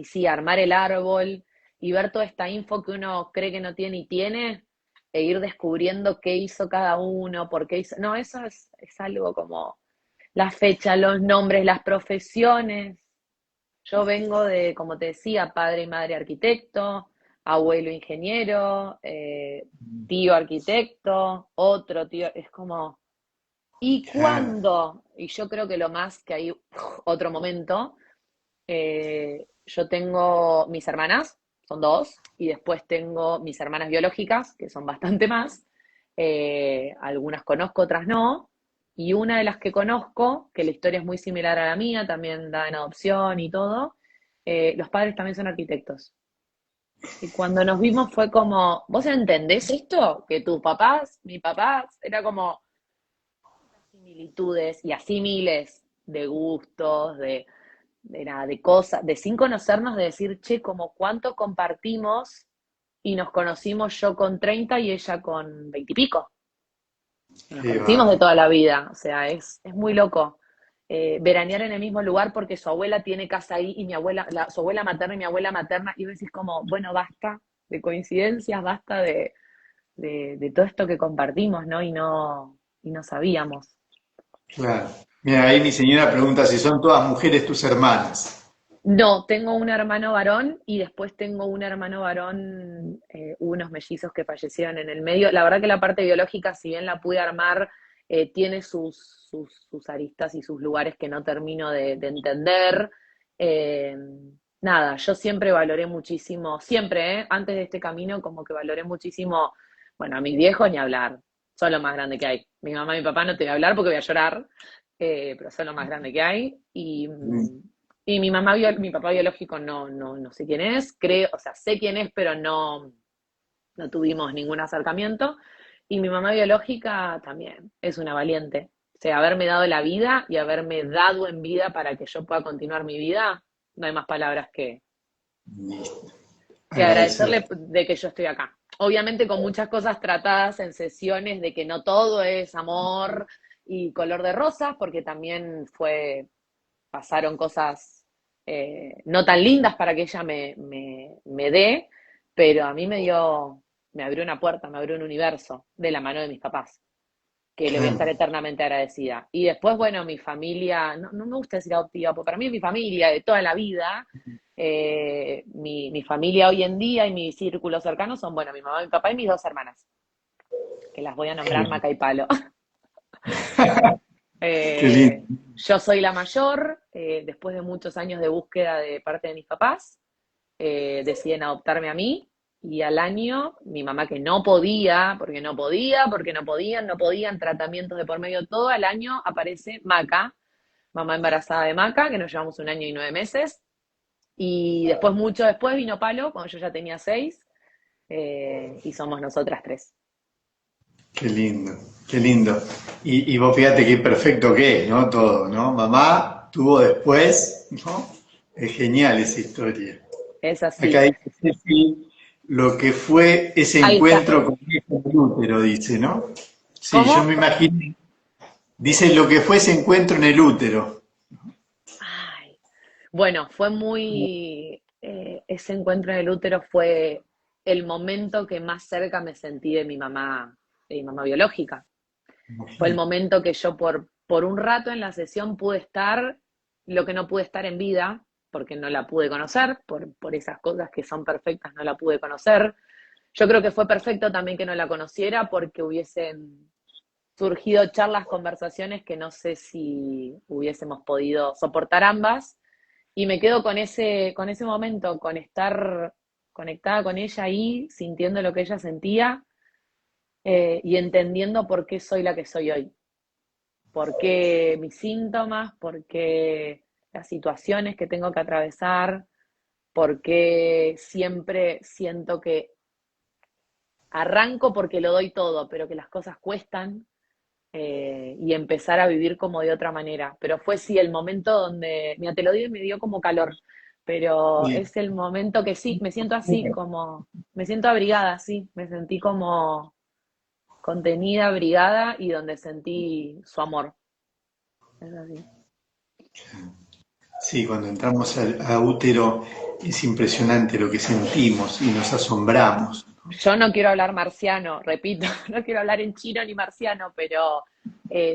sí, armar el árbol y ver toda esta info que uno cree que no tiene y tiene, e ir descubriendo qué hizo cada uno, por qué hizo. No, eso es algo como la fecha, los nombres, las profesiones. Yo vengo de, como te decía, padre y madre arquitecto, abuelo ingeniero, tío arquitecto, otro tío, es como, ¿y Claro. cuándo? Y yo creo que lo más que hay otro momento, yo tengo mis hermanas, son dos, y después tengo mis hermanas biológicas, que son bastante más, algunas conozco, otras no, y una de las que conozco, que la historia es muy similar a la mía, también da en adopción y todo, los padres también son arquitectos. Y cuando nos vimos fue como, ¿vos entendés esto? Que tus papás, mis papás, era como similitudes y así miles de gustos, de nada, de cosas, de sin conocernos, de decir, che, como cuánto compartimos y nos conocimos yo con 30 y ella con 20 y pico. Y nos Qué conocimos de bárbaro. toda la vida, o sea, es muy loco. Veranear en el mismo lugar porque su abuela tiene casa ahí y mi abuela, su abuela materna y mi abuela materna, y vos decís como, bueno, basta de coincidencias, basta de todo esto que compartimos, ¿no? Y no sabíamos. Claro. Mira, ahí mi señora pregunta si son todas mujeres tus hermanas. No, tengo un hermano varón y después tengo un hermano varón, unos mellizos que fallecieron en el medio. La verdad que la parte biológica, si bien la pude armar, tiene sus aristas y sus lugares que no termino de entender. Eh, Nada, yo siempre valoré muchísimo, siempre, antes de este camino, como que valoré muchísimo Bueno, a mis viejos ni hablar, son lo más grande que hay. Mi mamá y mi papá no te voy a hablar porque voy a llorar, pero son lo más grande que hay. Y mi mamá, mi papá biológico no sé quién es, creo, o sea, sé quién es, pero no tuvimos ningún acercamiento. Y mi mamá biológica también es una valiente. O sea, haberme dado la vida y haberme dado en vida para que yo pueda continuar mi vida, no hay más palabras Listo. que Agradecer. agradecerle de que yo estoy acá. Obviamente con muchas cosas tratadas en sesiones de que no todo es amor y color de rosas, porque también pasaron cosas no tan lindas para que ella me dé, pero a mí me abrió una puerta, me abrió un universo de la mano de mis papás, que le voy a estar Claro. eternamente agradecida. Y después, bueno, mi familia, no me gusta decir adoptiva, porque para mí es mi familia de toda la vida. Mi familia hoy en día y mi círculo cercano son, bueno, mi mamá, mi papá y mis dos hermanas, que las voy a Qué, nombrar Maca y Palo. qué lindo. Yo soy la mayor, después de muchos años de búsqueda de parte de mis papás, deciden adoptarme a mí y al año mi mamá que no podía, porque no podían, tratamientos de por medio, todo al año aparece Maca, mamá embarazada de Maca, que nos llevamos 1 año y 9 meses. Y después, mucho después, vino Palo, cuando yo ya tenía 6, y somos nosotras tres. Qué lindo, qué lindo. Y vos fíjate qué perfecto que es, ¿no? Todo, ¿no? Mamá tuvo después, ¿no? Es genial esa historia. Es Acá así. dice Ceci, lo que fue ese Ahí está. encuentro con el útero, dice, ¿no? Sí, yo ¿Cómo? me imagino. Dice lo que fue ese encuentro en el útero. Ay. Bueno, fue ese encuentro en el útero fue el momento que más cerca me sentí de mi mamá biológica. Fue el Imagínate. momento que yo por un rato en la sesión pude estar lo que no pude estar en vida, porque no la pude conocer, por esas cosas que son perfectas no la pude conocer. Yo creo que fue perfecto también que no la conociera porque hubiesen surgido charlas, conversaciones que no sé si hubiésemos podido soportar ambas. Y me quedo con ese momento, con estar conectada con ella ahí, sintiendo lo que ella sentía y entendiendo por qué soy la que soy hoy, por qué mis síntomas, por qué las situaciones que tengo que atravesar, por qué siempre siento que arranco porque lo doy todo, pero que las cosas cuestan y empezar a vivir como de otra manera. Pero fue sí el momento donde, mira, te lo digo y me dio como calor, pero Sí. es el momento que sí, me siento así, como, me siento abrigada, sí, me sentí como contenida, abrigada y donde sentí su amor. Es así. Sí, cuando entramos a útero es impresionante lo que sentimos y nos asombramos. Yo no quiero hablar marciano, repito, no quiero hablar en chino ni marciano, pero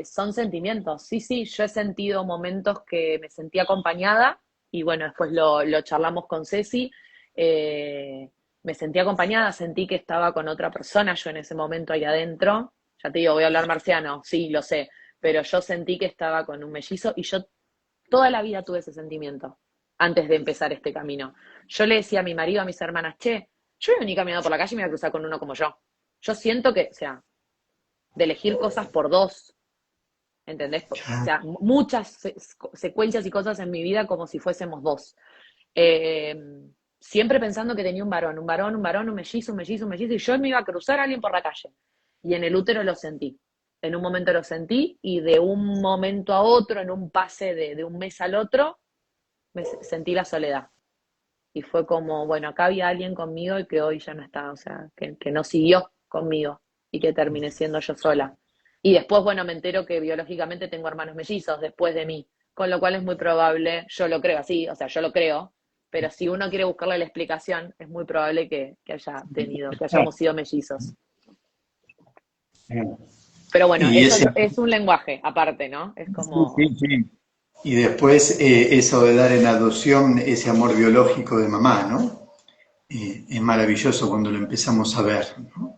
son sentimientos. Sí, sí, yo he sentido momentos que me sentí acompañada y bueno, después lo charlamos con Ceci. eh, Me sentí acompañada, sentí que estaba con otra persona yo en ese momento ahí adentro. Ya te digo, voy a hablar marciano, sí, lo sé, pero yo sentí que estaba con un mellizo y yo toda la vida tuve ese sentimiento antes de empezar este camino. Yo le decía a mi marido, a mis hermanas, che, yo voy a venir caminando por la calle y me voy a cruzar con uno como yo. Yo siento que, o sea, de elegir cosas por dos, ¿entendés? O sea, muchas secuencias y cosas en mi vida como si fuésemos dos. Eh, Siempre pensando que tenía un mellizo, un mellizo, un mellizo, y yo me iba a cruzar a alguien por la calle. Y en el útero lo sentí. En un momento lo sentí y de un momento a otro, en un pase de un mes al otro, sentí la soledad. Y fue como, bueno, acá había alguien conmigo y que hoy ya no está, o sea, que no siguió conmigo y que terminé siendo yo sola. Y después, bueno, me entero que biológicamente tengo hermanos mellizos después de mí, con lo cual es muy probable, yo lo creo así, o sea, yo lo creo, pero si uno quiere buscarle la explicación, es muy probable que haya tenido, que hayamos sido mellizos. Pero bueno, Y eso ese, es un lenguaje aparte, ¿no? Es sí, como, sí, sí. Y después eso de dar en adopción ese amor biológico de mamá, ¿no? Es maravilloso cuando lo empezamos a ver, ¿no?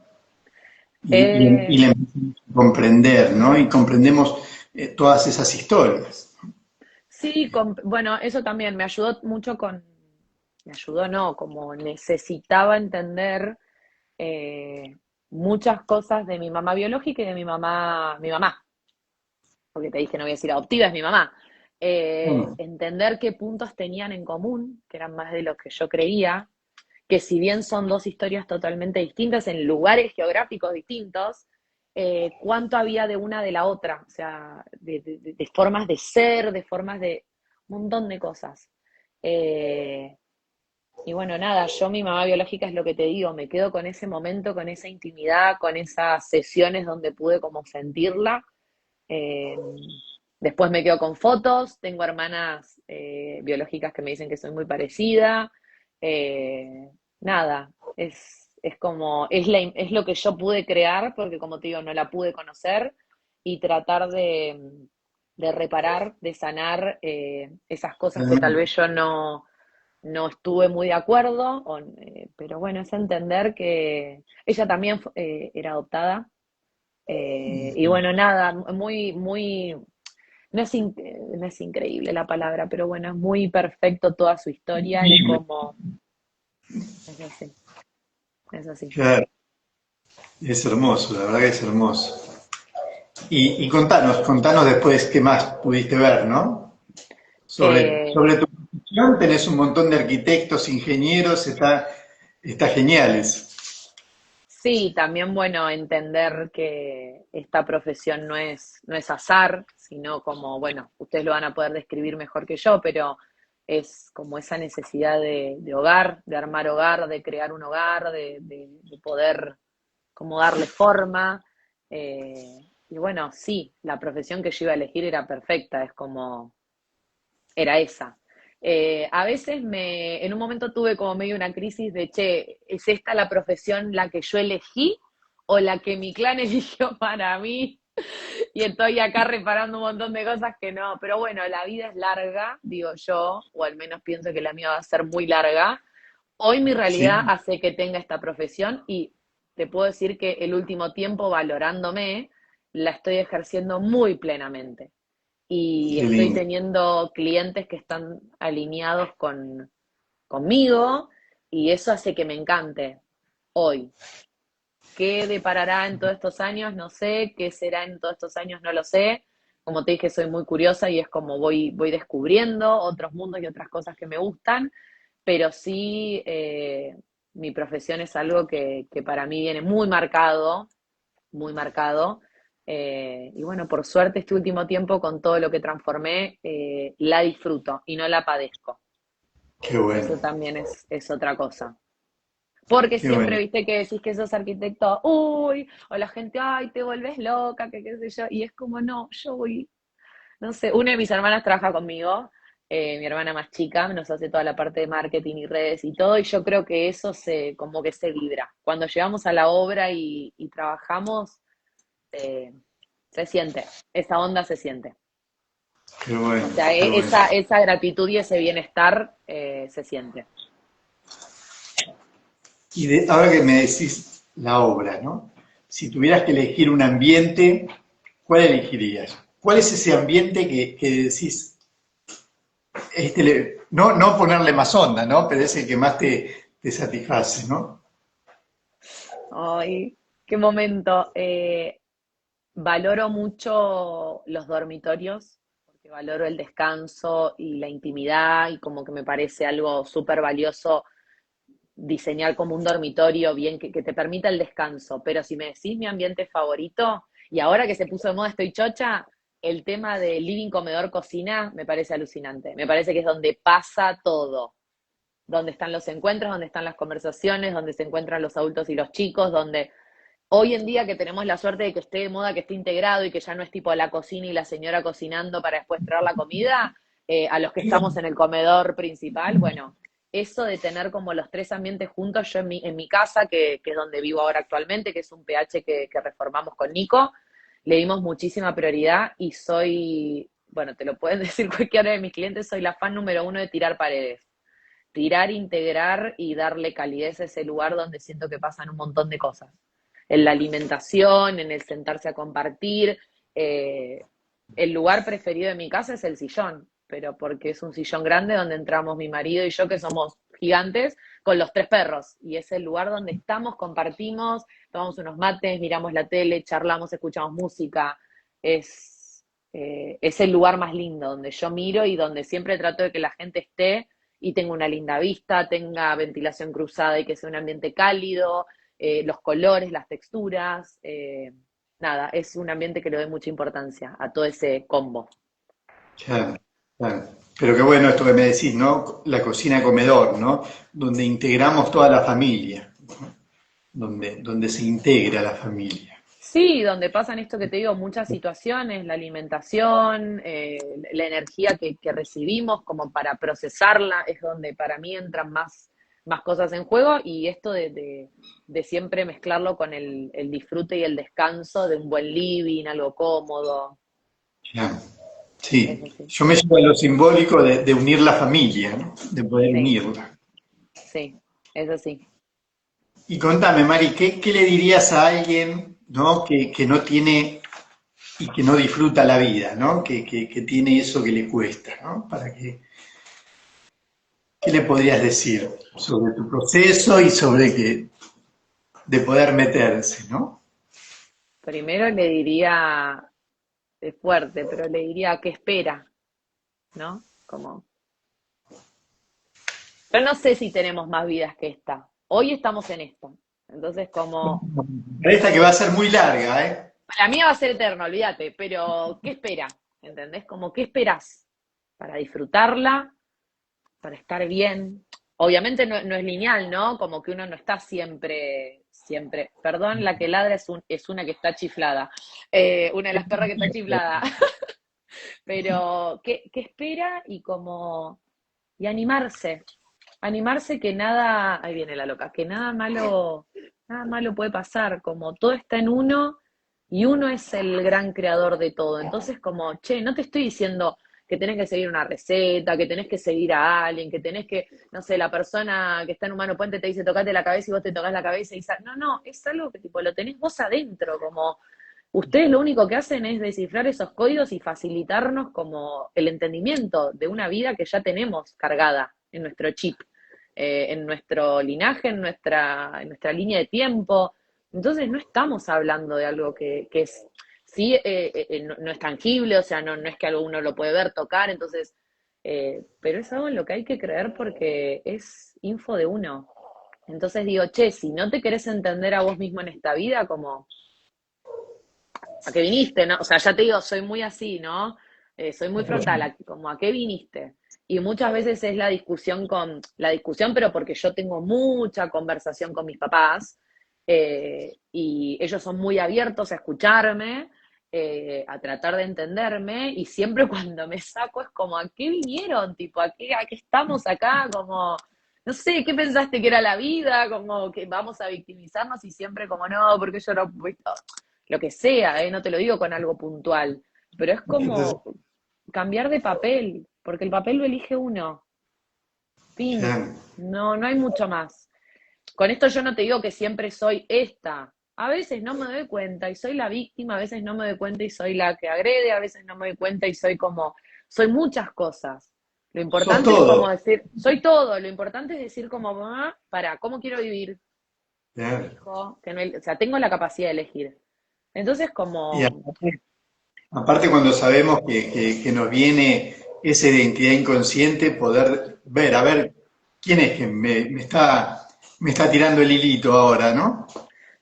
Y eh, la empezamos a comprender, ¿no? Y comprendemos todas esas historias. sí, bueno, eso también me ayudó mucho me ayudó no, como necesitaba entender, eh, muchas cosas de mi mamá biológica y de mi mamá, porque te dije no voy a decir adoptiva, es mi mamá. Mm, Entender qué puntos tenían en común, que eran más de lo que yo creía, que si bien son dos historias totalmente distintas en lugares geográficos distintos, cuánto había de una de la otra, o sea, de formas de ser, de formas de un montón de cosas. Eh, y bueno, nada, yo mi mamá biológica es lo que te digo, me quedo con ese momento, con esa intimidad, con esas sesiones donde pude como sentirla. Eh, Después me quedo con fotos, tengo hermanas biológicas que me dicen que soy muy parecida. Eh, Nada, es como, es lo que yo pude crear, porque como te digo, no la pude conocer, y tratar de reparar, de sanar esas cosas que tal tremendo. vez yo no estuve muy de acuerdo, pero bueno, es entender que ella también era adoptada. Y bueno, nada, muy, no es increíble la palabra, pero bueno, es muy perfecto toda su historia y cómo es así, es así. Claro, es hermoso, la verdad que es hermoso. Y contanos después qué más pudiste ver, ¿no? Eh, Sobre tu profesión tenés un montón de arquitectos, ingenieros, está genial eso. sí, también bueno, entender que esta profesión no es azar, sino como, bueno, ustedes lo van a poder describir mejor que yo, pero es como esa necesidad de hogar, de armar hogar, de crear un hogar, de poder como darle forma. Y bueno, sí, la profesión que yo iba a elegir era perfecta, es como, era esa. A veces en un momento tuve como medio una crisis de, che, ¿es esta la profesión la que yo elegí o la que mi clan eligió para mí? Y estoy acá reparando un montón de cosas que no. Pero bueno, la vida es larga, digo yo, o al menos pienso que la mía va a ser muy larga. Hoy mi realidad Sí, hace que tenga esta profesión y te puedo decir que el último tiempo, valorándome, la estoy ejerciendo muy plenamente y qué estoy lindo. teniendo clientes que están alineados conmigo y eso hace que me encante hoy. ¿Qué deparará en todos estos años? No sé. ¿Qué será en todos estos años? No lo sé. Como te dije, soy muy curiosa y es como voy descubriendo otros mundos y otras cosas que me gustan, pero sí mi profesión es algo que para mí viene muy marcado, muy marcado. Y bueno, por suerte este último tiempo con todo lo que transformé, la disfruto y no la padezco. Qué bueno, Eso también es otra cosa. Porque qué bueno. siempre viste que decís que sos arquitecto, uy, o la gente, ay, te vuelves loca, que qué sé yo, y es como, no, yo voy, no sé, una de mis hermanas trabaja conmigo, mi hermana más chica, nos hace toda la parte de marketing y redes y todo, y yo creo que eso como que se vibra. Cuando llegamos a la obra y trabajamos, eh, se siente, esa onda se siente. Qué bueno, O sea, qué bueno. esa gratitud y ese bienestar se siente. Ahora que me decís la obra, ¿no? Si tuvieras que elegir un ambiente, ¿cuál elegirías? ¿Cuál es ese ambiente que decís, no ponerle más onda, ¿no? Pero es el que más te satisface, ¿no? Ay, qué momento. Valoro mucho los dormitorios, porque valoro el descanso y la intimidad y como que me parece algo súper valioso diseñar como un dormitorio bien que te permita el descanso. Pero si me decís mi ambiente favorito, y ahora que se puso de moda estoy chocha, el tema de living, comedor, cocina me parece alucinante. Me parece que es donde pasa todo, donde están los encuentros, donde están las conversaciones, donde se encuentran los adultos y los chicos, donde hoy en día que tenemos la suerte de que esté de moda, que esté integrado y que ya no es tipo la cocina y la señora cocinando para después traer la comida, a los que estamos en el comedor principal, bueno, eso de tener como los tres ambientes juntos, yo en mi casa, que es donde vivo ahora actualmente, que es un PH que reformamos con Nico, le dimos muchísima prioridad y soy, bueno, te lo pueden decir cualquiera de mis clientes, soy la fan número uno de tirar paredes. Tirar, integrar y darle calidez a ese lugar donde siento que pasan un montón de cosas. En la alimentación, en el sentarse a compartir. Eh, el lugar preferido de mi casa es el sillón, pero porque es un sillón grande donde entramos mi marido y yo, que somos gigantes con los tres perros. Y es el lugar donde estamos, compartimos, tomamos unos mates, miramos la tele, charlamos, escuchamos música. Es el lugar más lindo donde yo miro y donde siempre trato de que la gente esté y tenga una linda vista, tenga ventilación cruzada y que sea un ambiente cálido, los colores, las texturas. Nada, es un ambiente que le doy mucha importancia a todo ese combo. Claro, claro. Pero qué bueno esto que me decís, ¿no? La cocina comedor, ¿no? Donde integramos toda la familia, donde se integra la familia. Sí, donde pasan esto que te digo, muchas situaciones, la alimentación, la energía que recibimos como para procesarla, es donde para mí entran más cosas en juego y esto de siempre mezclarlo con el disfrute y el descanso de un buen living, algo cómodo, Claro. es Sí, así. yo me llevo a lo simbólico de unir la familia, ¿no? De poder Sí, unirla. sí, es así. Y contame, Mari, ¿qué le dirías a alguien, ¿no? Que no tiene y que no disfruta la vida, ¿no? Que tiene eso que le cuesta, ¿no? ¿Qué le podrías decir sobre tu proceso y sobre de poder meterse, ¿no? Primero le diría, es fuerte, pero le diría que espera, ¿no? Como yo no sé si tenemos más vidas que esta. Hoy estamos en esto. Entonces, como, Esta que va a ser muy larga, ¿eh? para mí va a ser eterno, olvídate, pero ¿qué espera? ¿Entendés? Como, ¿qué esperás? Para disfrutarla, para estar bien. Obviamente no es lineal, ¿no? Como que uno no está siempre. Perdón, la que ladra es una que está chiflada. Una de las perras que está chiflada. Pero, ¿qué espera? Y como, y animarse. Animarse que nada, ahí viene la loca, que nada malo puede pasar, como todo está en uno y uno es el gran creador de todo. Entonces, como, che, no te estoy diciendo que tenés que seguir una receta, que tenés que seguir a alguien, que tenés que, no sé, la persona que está en Humano Puente te dice tocate la cabeza y vos te tocas la cabeza y no, no, es algo que tipo lo tenés vos adentro, como ustedes lo único que hacen es descifrar esos códigos y facilitarnos como el entendimiento de una vida que ya tenemos cargada en nuestro chip, en nuestro linaje, en nuestra línea de tiempo. Entonces no estamos hablando de algo que es, sí, no es tangible, o sea, no es que algo uno lo puede ver, tocar, entonces, pero es algo en lo que hay que creer porque es info de uno. Entonces digo, che, si no te querés entender a vos mismo en esta vida, como a qué viniste, ¿no? O sea, ya te digo, soy muy así, ¿no? Soy muy frontal, como a qué viniste. Y muchas veces es la discusión, pero porque yo tengo mucha conversación con mis papás, y ellos son muy abiertos a escucharme, a tratar de entenderme, y siempre cuando me saco es como, ¿a qué vinieron? Tipo, ¿a qué estamos acá? Como, no sé, ¿qué pensaste que era la vida? Como que vamos a victimizarnos y siempre como, no, porque yo no, lo que sea, no te lo digo con algo puntual, pero es como cambiar de papel, porque el papel lo elige uno. Fin. Claro. No hay mucho más. Con esto yo no te digo que siempre soy esta. A veces no me doy cuenta y soy la víctima, a veces no me doy cuenta y soy la que agrede, a veces no me doy cuenta y soy muchas cosas. Lo Sos importante es como todo. decir, soy todo, lo importante es decir como, para, ¿cómo quiero vivir? Claro. Elijo, o sea, tengo la capacidad de elegir. Entonces, Y como, aparte cuando sabemos que nos viene esa identidad inconsciente, poder ver, a ver, quién es que me está tirando el hilito ahora, ¿no?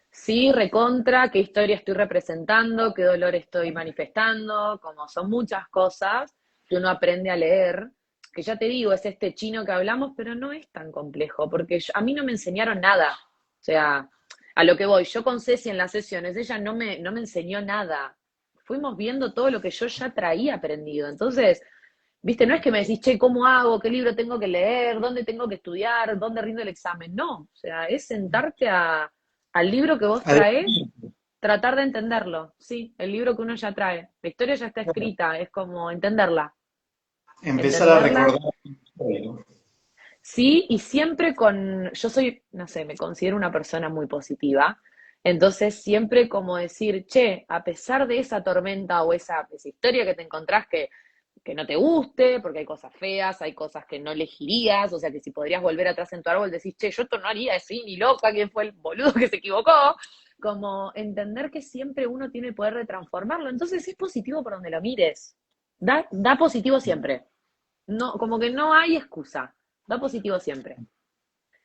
sí, recontra, qué historia estoy representando, qué dolor estoy manifestando, como son muchas cosas que uno aprende a leer, que ya te digo, es este chino que hablamos, pero no es tan complejo, porque a mí no me enseñaron nada. O sea, a lo que voy, yo con Ceci en las sesiones, ella no me enseñó nada. Fuimos viendo todo lo que yo ya traía aprendido. Entonces, viste, no es que me decís, che, ¿cómo hago? ¿Qué libro tengo que leer? ¿Dónde tengo que estudiar? ¿Dónde rindo el examen? No, o sea, es sentarte al libro que vos traes, tratar de entenderlo, sí, el libro que uno ya trae. La historia ya está escrita, es como entenderla. Empezar a Entenderla, recordar quién soy, ¿no? sí, y siempre yo soy, no sé, me considero una persona muy positiva, entonces siempre como decir, che, a pesar de esa tormenta o esa historia que te encontrás que que no te guste, porque hay cosas feas, hay cosas que no elegirías, o sea que si podrías volver atrás en tu árbol, decís, che, yo esto no haría así, ni loca, ¿quién fue el boludo que se equivocó? Como entender que siempre uno tiene el poder de transformarlo, entonces es positivo por donde lo mires, da positivo siempre, no, como que no hay excusa, da positivo siempre.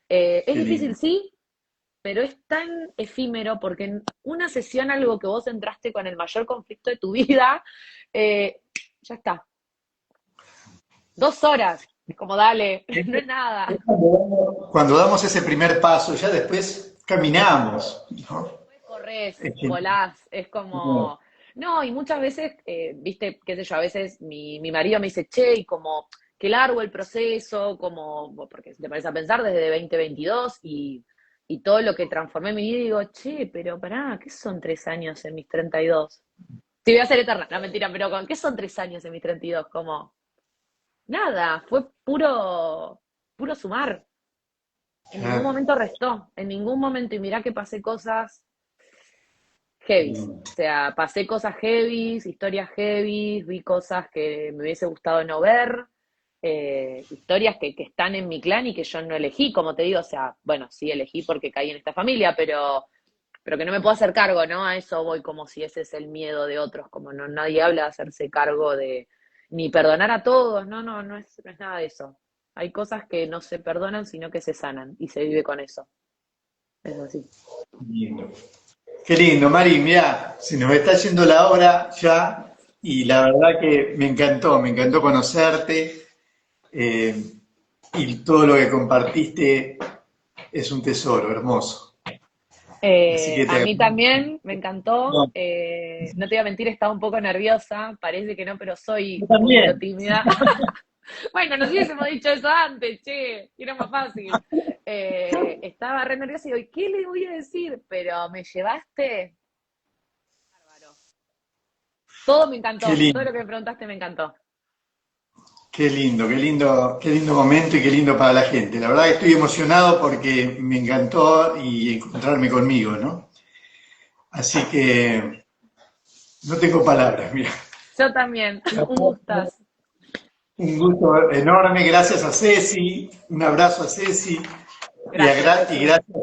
Es Qué difícil, lindo. sí, pero es tan efímero porque en una sesión, algo que vos entraste con el mayor conflicto de tu vida, ya está. 2 horas, es como dale, no es nada. Cuando damos ese primer paso, ya después caminamos, ¿no? Después corres, Es que- volás, es como... No, y muchas veces, viste, qué sé yo, a veces mi marido me dice, che, y como qué largo el proceso, como, porque te pones a pensar desde 2022 y todo lo que transformé en mi vida, y digo, che, pero pará, ¿qué son 3 años en mis 32? Sí, voy a ser eterna, no mentira, pero ¿con qué son 3 años en mis 32? Como, nada, fue puro sumar. En ningún Claro. momento restó, en ningún momento, y mirá que pasé cosas heavies. O sea, pasé cosas heavies, historias heavies, vi cosas que me hubiese gustado no ver, historias que están en mi clan y que yo no elegí, como te digo, o sea, bueno, sí elegí porque caí en esta familia, pero que no me puedo hacer cargo, ¿no? A eso voy como si ese es el miedo de otros, como no nadie habla de hacerse cargo de ni perdonar a todos, no es nada de eso. Hay cosas que no se perdonan, sino que se sanan y se vive con eso. Es así. Lindo. Qué lindo, Mari, mirá, se nos está yendo la hora ya y la verdad que me encantó conocerte eh, y todo lo que compartiste es un tesoro hermoso. Así que A te mí también me encantó. agradezco. No te voy a mentir, estaba un poco nerviosa. Parece que no, pero soy Yo un poquito también. tímida. Bueno, nos hubiésemos dicho eso antes, che, era más fácil. Estaba re nerviosa y digo, ¿y qué le voy a decir? Pero me llevaste bárbaro. Todo me Qué encantó. Todo lindo, lo que me preguntaste me encantó. qué lindo, qué lindo, qué lindo momento y qué lindo para la gente. La verdad que estoy emocionado porque me encantó y encontrarme conmigo, ¿no? Así que no tengo palabras, mira. Yo también. Un gustazo. Un gusto enorme, gracias a Ceci, un abrazo a Ceci Gracias, y Jesús. gracias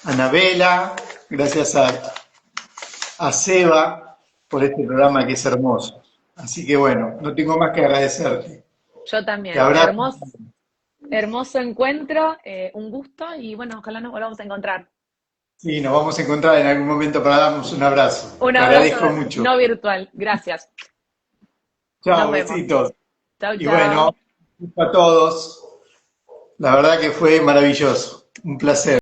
a Anabela, gracias a Seba por este programa que es hermoso. Así que bueno, no tengo más que agradecerte. Yo Te también. abrazo. Hermoso encuentro, un gusto y bueno, ojalá nos volvamos a encontrar. Sí, nos vamos a encontrar en algún momento para darnos un abrazo. Un Te abrazo agradezco mucho. no virtual. Gracias. Nos Chao, vemos. besitos. Chau, Y chau. bueno, a todos. La verdad que fue maravilloso. Un placer.